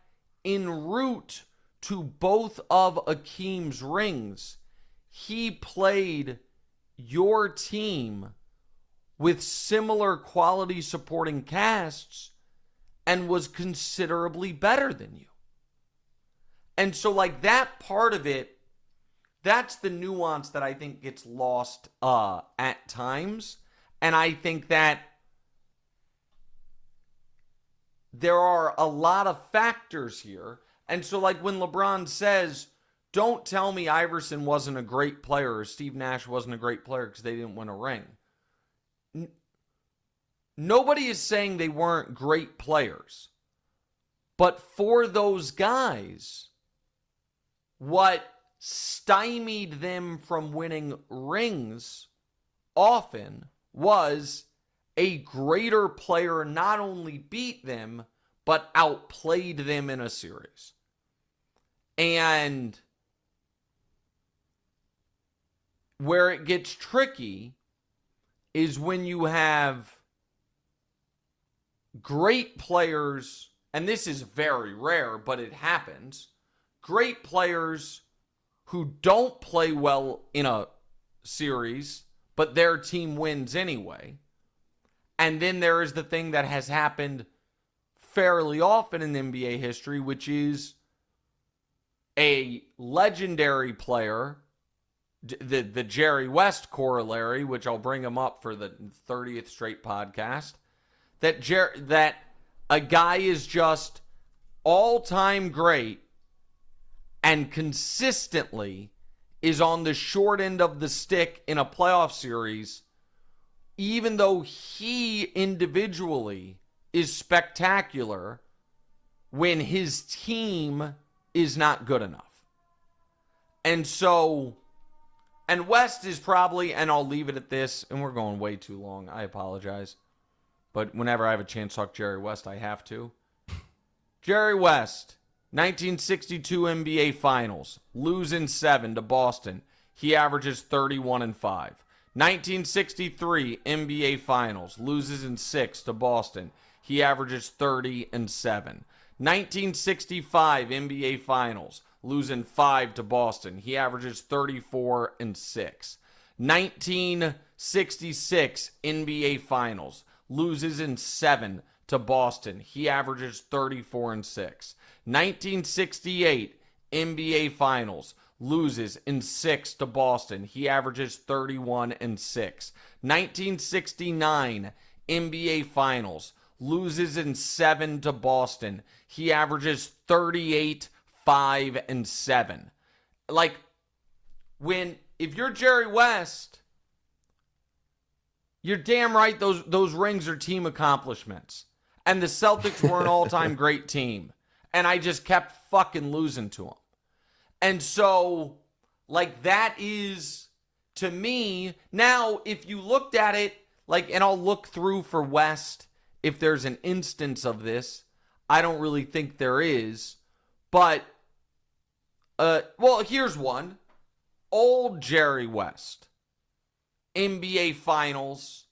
en route to both of Hakeem's rings, he played your team with similar quality supporting casts and was considerably better than you. And so, like, that part of it, that's the nuance that I think gets lost at times. And I think that there are a lot of factors here. And so, like, when LeBron says, don't tell me Iverson wasn't a great player or Steve Nash wasn't a great player because they didn't win a ring. Nobody is saying they weren't great players. But for those guys, what stymied them from winning rings often was a greater player not only beat them, but outplayed them in a series. And where it gets tricky is when you have great players, and this is very rare, but it happens, great players who don't play well in a series, but their team wins anyway. And then there is the thing that has happened fairly often in NBA history, which is a legendary player, the Jerry West corollary, which I'll bring him up for the 30th straight podcast, that a guy is just all-time great and consistently is on the short end of the stick in a playoff series, even though he individually is spectacular when his team is not good enough. And so, and West is probably, and I'll leave it at this, and we're going way too long, I apologize. But whenever I have a chance to talk Jerry West, I have to. Jerry West, 1962 NBA Finals, losing 7 to Boston. He averages 31 and 5. 1963 NBA Finals, loses in 6 to Boston. He averages 30 and 7. 1965 NBA Finals, losing 5 to Boston. He averages 34 and 6. 1966 NBA Finals, loses in 7 to Boston. He averages 34 and 6. 1968 NBA Finals, loses in 6 to Boston. He averages 31 and 6. 1969 NBA Finals, loses in 7 to Boston. He averages 38, 5, and 7. Like, if you're Jerry West, you're damn right those rings are team accomplishments. And the Celtics were an all-time great team. And I just kept fucking losing to them. And so, like, that is, to me, now, if you looked at it, like, and I'll look through for West if there's an instance of this. I don't really think there is. But, well, here's one. Old Jerry West. NBA Finals,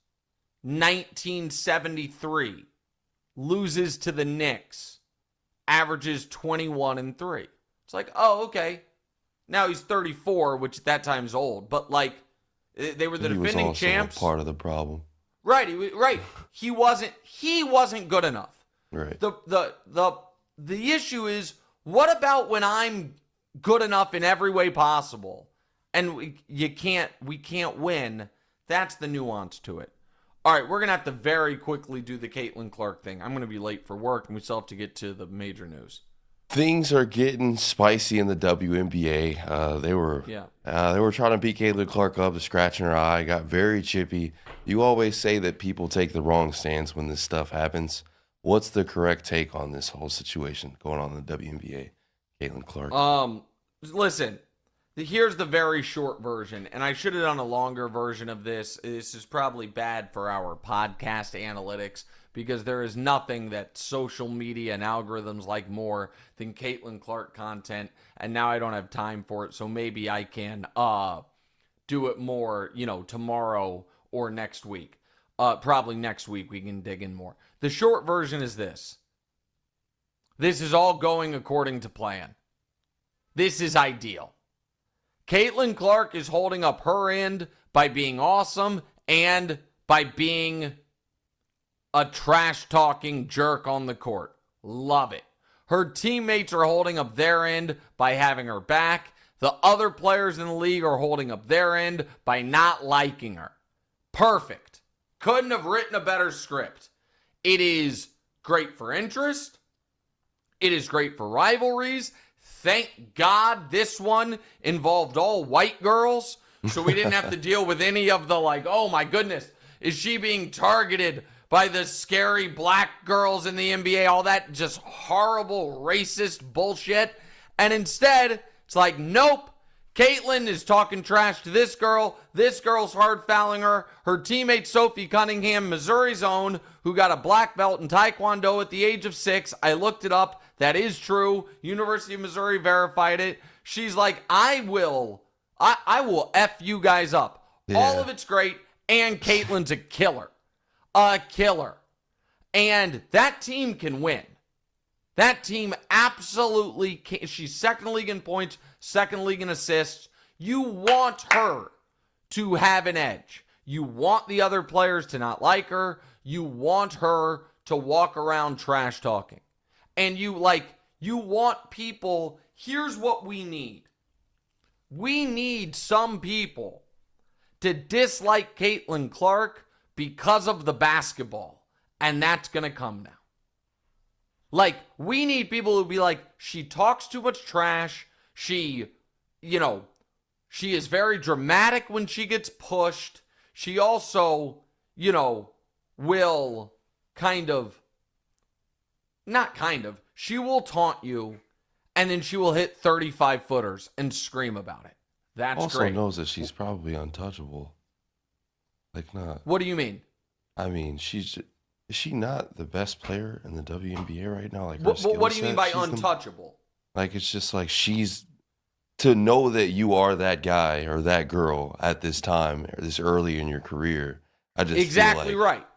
1973. Loses to the Knicks. Averages 21 and 3. It's like, oh, okay. Now he's 34, which at that time's old. But, like, they were the defending champs. Part of the problem. Right, right. He wasn't good enough. Right. The issue is, what about when I'm good enough in every way possible and we can't win? That's the nuance to it. All right, we're going to have to very quickly do the Caitlin Clark thing. I'm going to be late for work, and we still have to get to the major news. Things are getting spicy in the WNBA. They were trying to beat Caitlin Clark up, scratching her eye, got very chippy. You always say that people take the wrong stance when this stuff happens. What's the correct take on this whole situation going on in the WNBA, Caitlin Clark? Listen, Here's the very short version, and I should have done a longer version of this. This is probably bad for our podcast analytics because there is nothing that social media and algorithms like more than Caitlin Clark content, and now I don't have time for it, so maybe I can do it more, tomorrow or next week. Probably next week we can dig in more. The short version is this. This is all going according to plan. This is ideal. Caitlin Clark is holding up her end by being awesome and by being a trash-talking jerk on the court. Love it. Her teammates are holding up their end by having her back. The other players in the league are holding up their end by not liking her. Perfect. Couldn't have written a better script. It is great for interest. It is great for rivalries. Thank God this one involved all white girls, so we didn't have to deal with any of the oh my goodness, is she being targeted by the scary black girls in the NBA, all that just horrible racist bullshit. And instead, it's nope, Caitlin is talking trash to this girl's hard fouling her. Her teammate Sophie Cunningham, Missouri's own, who got a black belt in Taekwondo at the age of 6. I looked it up. That is true. University of Missouri verified it. She's like, I will F you guys up. Yeah. All of it's great. And Caitlin's a killer. A killer. And that team can win. That team absolutely can. She's second in the league in points, second in the league in assists. You want her to have an edge. You want the other players to not like her. You want her to walk around trash talking. And you want people, here's what we need. We need some people to dislike Caitlin Clark because of the basketball. And that's going to come now. We need people who be she talks too much trash. She is very dramatic when she gets pushed. She also, will she will taunt you, and then she will hit 35-footers and scream about it. That's also great. Also knows that she's probably untouchable. Not. What do you mean? I mean, is she not the best player in the WNBA right now? What do you mean by untouchable? It's just she's, to know that you are that guy or that girl at this time, or this early in your career. I just exactly feel right.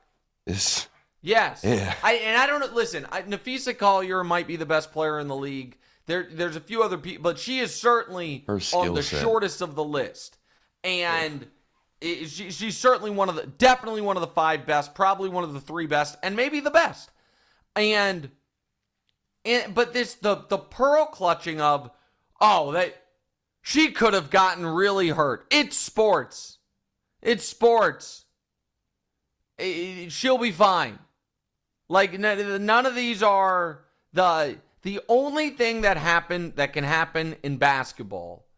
It's yes. Yeah. I don't listen. Nafisa Collier might be the best player in the league. There's a few other people, but she is certainly on the shortest of the list, and she's certainly definitely one of the 5 best, probably one of the 3 best, and maybe the best. But the pearl clutching of that she could have gotten really hurt. It's sports. It's sports. She'll be fine. None of these are the only thing that can happen in basketball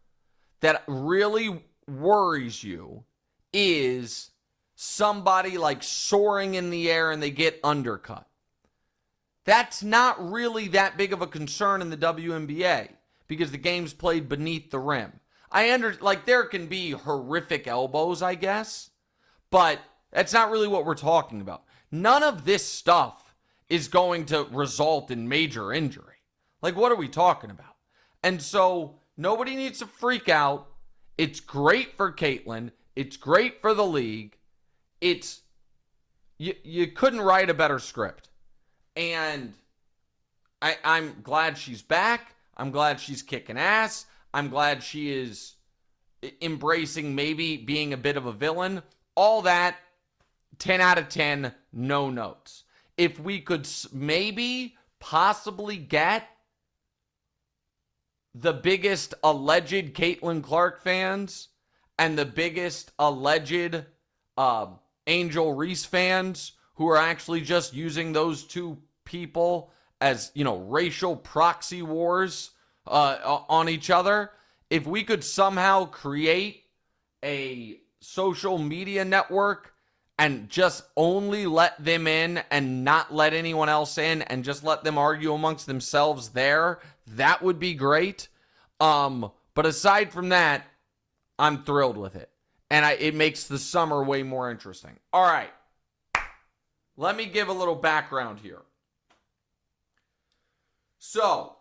that really worries you is somebody soaring in the air and they get undercut. That's not really that big of a concern in the WNBA because the game's played beneath the rim. There can be horrific elbows, I guess, but that's not really what we're talking about. None of this stuff is going to result in major injury. What are we talking about? And so nobody needs to freak out. It's great for Caitlin. It's great for the league. You couldn't write a better script. And I'm glad she's back. I'm glad she's kicking ass. I'm glad she is embracing maybe being a bit of a villain. All that, 10 out of 10, no notes. If we could maybe possibly get the biggest alleged Caitlin Clark fans and the biggest alleged Angel Reese fans who are actually just using those two people as, racial proxy wars on each other. If we could somehow create a social media network and just only let them in and not let anyone else in and just let them argue amongst themselves there, that would be great. But aside from that, I'm thrilled with it. And it makes the summer way more interesting. All right. Let me give a little background here. So,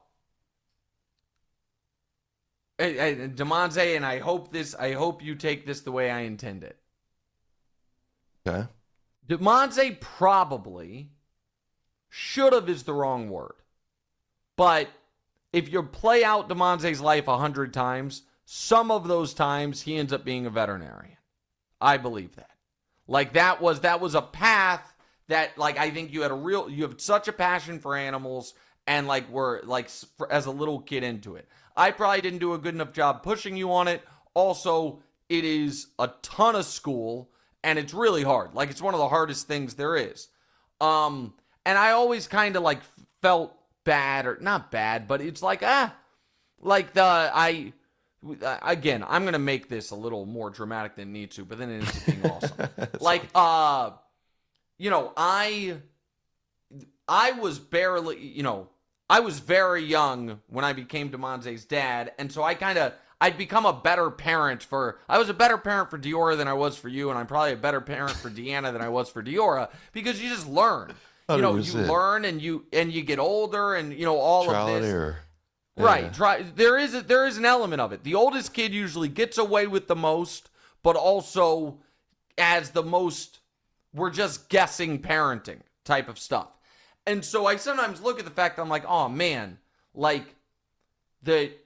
Damonza, and I hope you take this the way I intend it. Okay. Damonza probably should have is the wrong word. But if you play out Damonza's life 100 times, some of those times he ends up being a veterinarian. I believe that. Like that was a path that like I think you have such a passion for animals and like were like as a little kid into it. I probably didn't do a good enough job pushing you on it. Also, it is a ton of school and it's really hard. Like it's one of the hardest things there is. And I always kind of like felt bad or not bad, but it's like again, I'm going to make this a little more dramatic than it needs to, but then it ends up being awesome. Like, I was barely, I was very young when I became Damonza's dad, and so I'd become a better parent I was a better parent for Diora than I was for you, and I'm probably a better parent for Deanna than I was for Diora, because you just learn. 100%. You learn and you get older and, all Trial of and this. error. Right. There is an element of it. The oldest kid usually gets away with the most, but also as the most, we're just guessing parenting type of stuff. And so I sometimes look at the fact that I'm like, oh man, like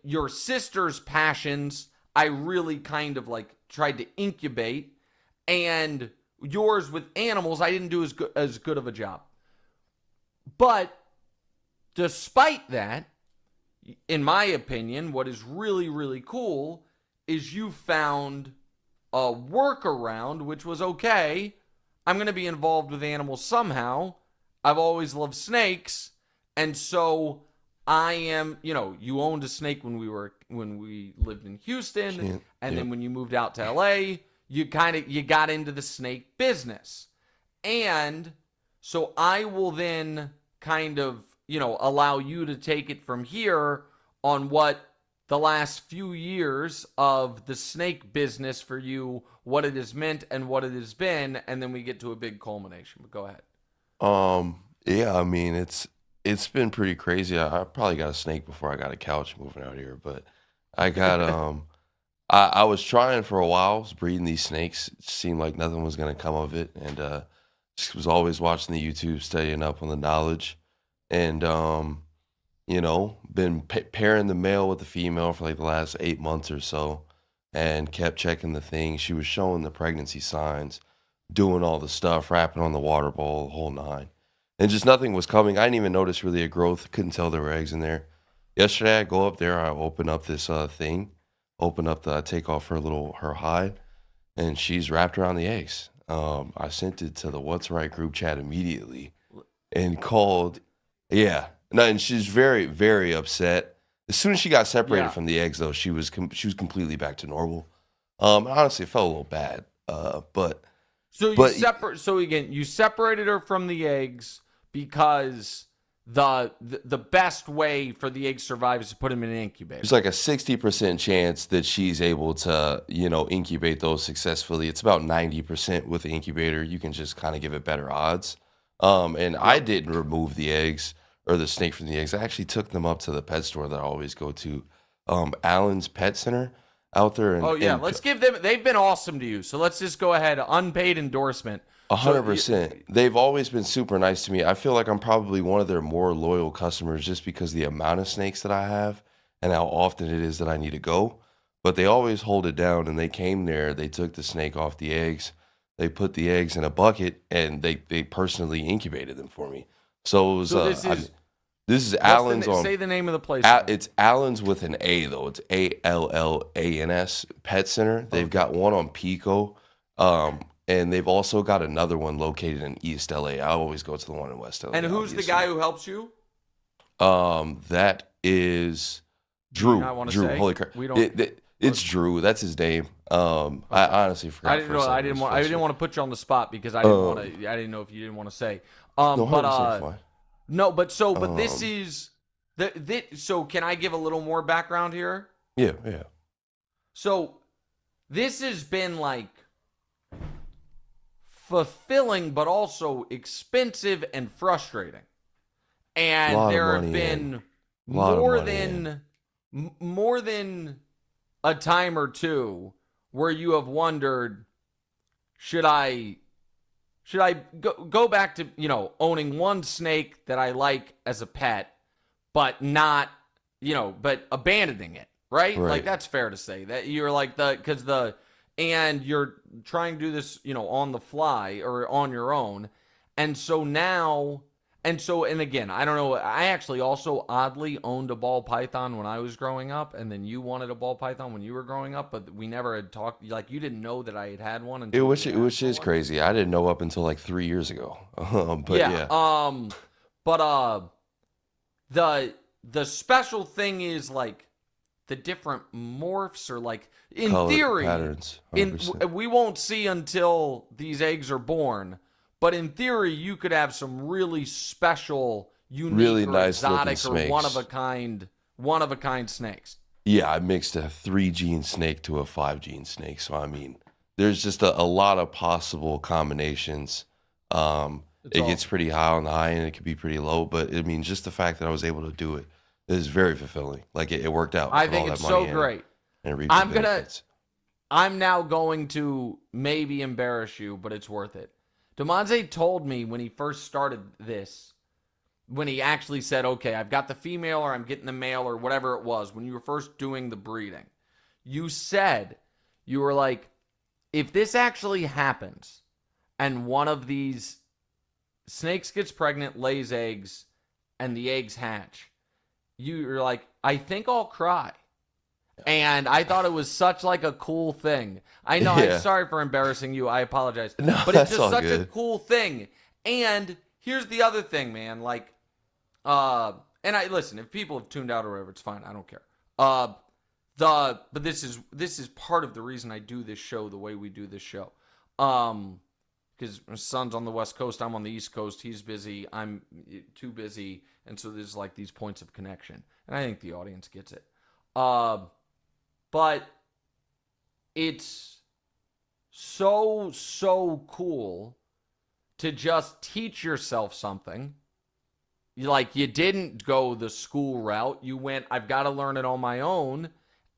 your sister's passions, I really kind of like tried to incubate, and yours with animals, I didn't do as good of a job. But despite that, in my opinion, what is really, really cool is you found a workaround, which was, okay, I'm going to be involved with animals somehow. I've always loved snakes. And so I am, you owned a snake when we lived in Houston. Then when you moved out to LA, you got into the snake business. And so I will then kind of, allow you to take it from here on what the last few years of the snake business for you, what it has meant and what it has been, and then we get to a big culmination. But go ahead. Yeah, I mean, it's been pretty crazy. I probably got a snake before I got a couch moving out here, but I got I was trying for a while, I was breeding these snakes. It seemed like nothing was gonna come of it, and just was always watching the YouTube, studying up on the knowledge. And been pairing the male with the female for like the last 8 months or so, and kept checking the thing. She was showing the pregnancy signs, doing all the stuff, wrapping on the water bowl, the whole nine, and just nothing was coming. I didn't even notice really a growth. Couldn't tell there were eggs in there. Yesterday, I go up there, I open up this thing, I take off her hide, and she's wrapped around the eggs. I sent it to the What's Right group chat immediately, and called. Yeah, no, and she's very, very upset. As soon as she got separated from the eggs, though, she was completely back to normal. Honestly, it felt a little bad. You separated her from the eggs because the best way for the eggs to survive is to put them in an incubator. There's like a 60% chance that she's able to, incubate those successfully. It's about 90% with the incubator. You can just kind of give it better odds. I didn't remove the eggs or the snake from the eggs. I actually took them up to the pet store that I always go to, Allen's Pet Center out there. Let's give them. They've been awesome to you, so let's just go ahead. Unpaid endorsement. 100%. They've always been super nice to me. I feel like I'm probably one of their more loyal customers just because the amount of snakes that I have and how often it is that I need to go. But they always hold it down, and they came there. They took the snake off the eggs. They put the eggs in a bucket, and they personally incubated them for me. So it was. This is Allen's say the name of the place. It's Allen's with an A though. It's Allans Pet Center. They've got one on Pico, and they've also got another one located in East LA. I always go to the one in West LA. And who's the guy who helps you? That is Drew. Drew. Say? Holy crap! It's Drew. That's his name. I honestly forgot. I didn't want to put you on the spot because I didn't want to. I didn't know if you didn't want to say. This is so can I give a little more background here? Yeah. So this has been like fulfilling, but also expensive and frustrating. And there have been more than a time or two where you have wondered, should I go back to, owning one snake that I like as a pet, but not, but abandoning it, right? Like, that's fair to say that you're like and you're trying to do this, on the fly or on your own. And again, I don't know. I actually also oddly owned a ball python when I was growing up, and then you wanted a ball python when you were growing up, but we never had talked. Like, you didn't know that I had one until which is crazy. I didn't know up until like 3 years ago. The special thing is like the different morphs, or like in color theory patterns. we won't see until these eggs are born. But in theory, you could have some really special, unique, really or nice exotic, or snakes. one of a kind snakes. Yeah, I mixed a 3-gene snake to a 5-gene snake. So I mean, there's just a lot of possible combinations. It gets pretty high on the high end. It can be pretty low, but I mean, just the fact that I was able to do it is very fulfilling. Like it worked out. I think it's so great. And I'm now going to maybe embarrass you, but it's worth it. Damonza told me when he first started this, when he actually said, okay, I've got the female or I'm getting the male or whatever it was, when you were first doing the breeding, you said, you were like, if this actually happens and one of these snakes gets pregnant, lays eggs, and the eggs hatch, you're like, I think I'll cry. And I thought it was such like a cool thing. I know, I'm sorry for embarrassing you. I apologize. No, but it's just such good. a cool thing. And here's the other thing, man. Like, and I listen, if people have tuned out or whatever, it's fine. I don't care. But this is part of the reason I do this show the way we do this show. Because my son's on the West Coast, I'm on the East Coast. He's busy, I'm too busy, and so there's like these points of connection. And I think the audience gets it. But it's so cool to just teach yourself something. You didn't go the school route. You went, I've got to learn it on my own,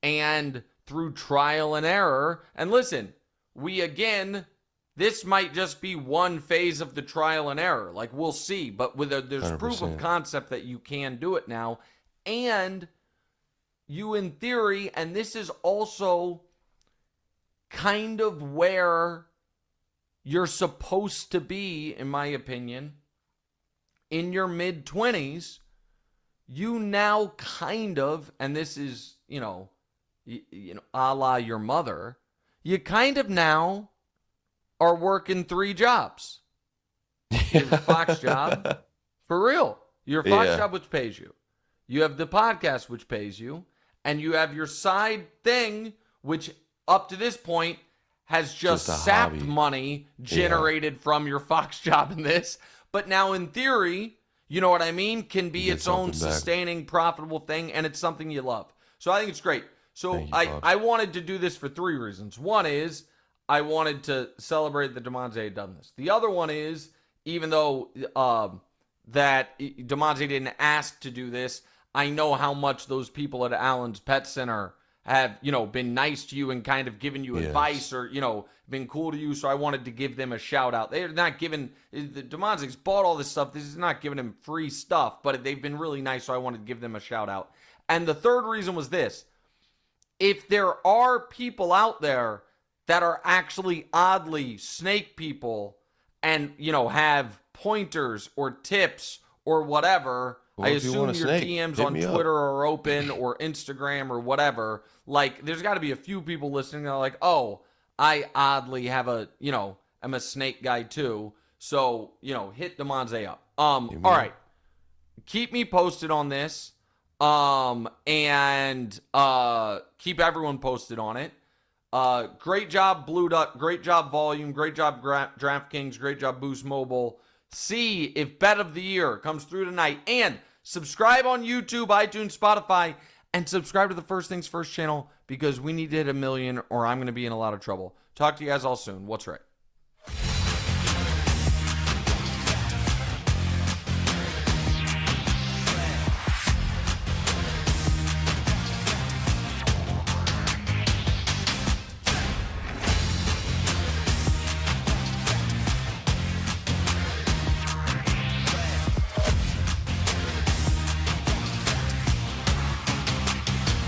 and through trial and error. And listen, this might just be one phase of the trial and error. Like, we'll see. But there's 100%. Proof of concept that you can do it now. And you, in theory, and this is also kind of where you're supposed to be, in my opinion, in your mid-20s, you now kind of, and this is, a la your mother, you kind of now are working 3 jobs. You have a Fox job, for real. Your Fox job, which pays you. You have the podcast, which pays you. And you have your side thing, which up to this point has just sapped hobby. Money generated from your Fox job in this. But now in theory, you know what I mean, can be its own sustaining, profitable thing, and it's something you love. So I think it's great. So I wanted to do this for 3 reasons. One is I wanted to celebrate that Damonza had done this. The other one is, even though that Damonza didn't ask to do this, I know how much those people at Allen's Pet Center have, been nice to you and kind of given you advice or, been cool to you. So I wanted to give them a shout out. They're not giving, Damonza's bought all this stuff. This is not giving him free stuff, but they've been really nice. So I wanted to give them a shout out. And the third reason was this. If there are people out there that are actually oddly snake people and, have pointers or tips or whatever, I assume your DMs on Twitter are open or Instagram or whatever. Like, there's got to be a few people listening that are like, oh, I oddly have I'm a snake guy too. So, hit Damonza up. All right. Keep me posted on this. And keep everyone posted on it. Great job, Blue Duck. Great job, Volume. Great job, DraftKings. Great job, Boost Mobile. See if Bet of the Year comes through tonight. And subscribe on YouTube, iTunes, Spotify, And subscribe to the First Things First channel because we need to hit 1 million or I'm going to be in a lot of trouble. Talk to you guys all soon. What's right?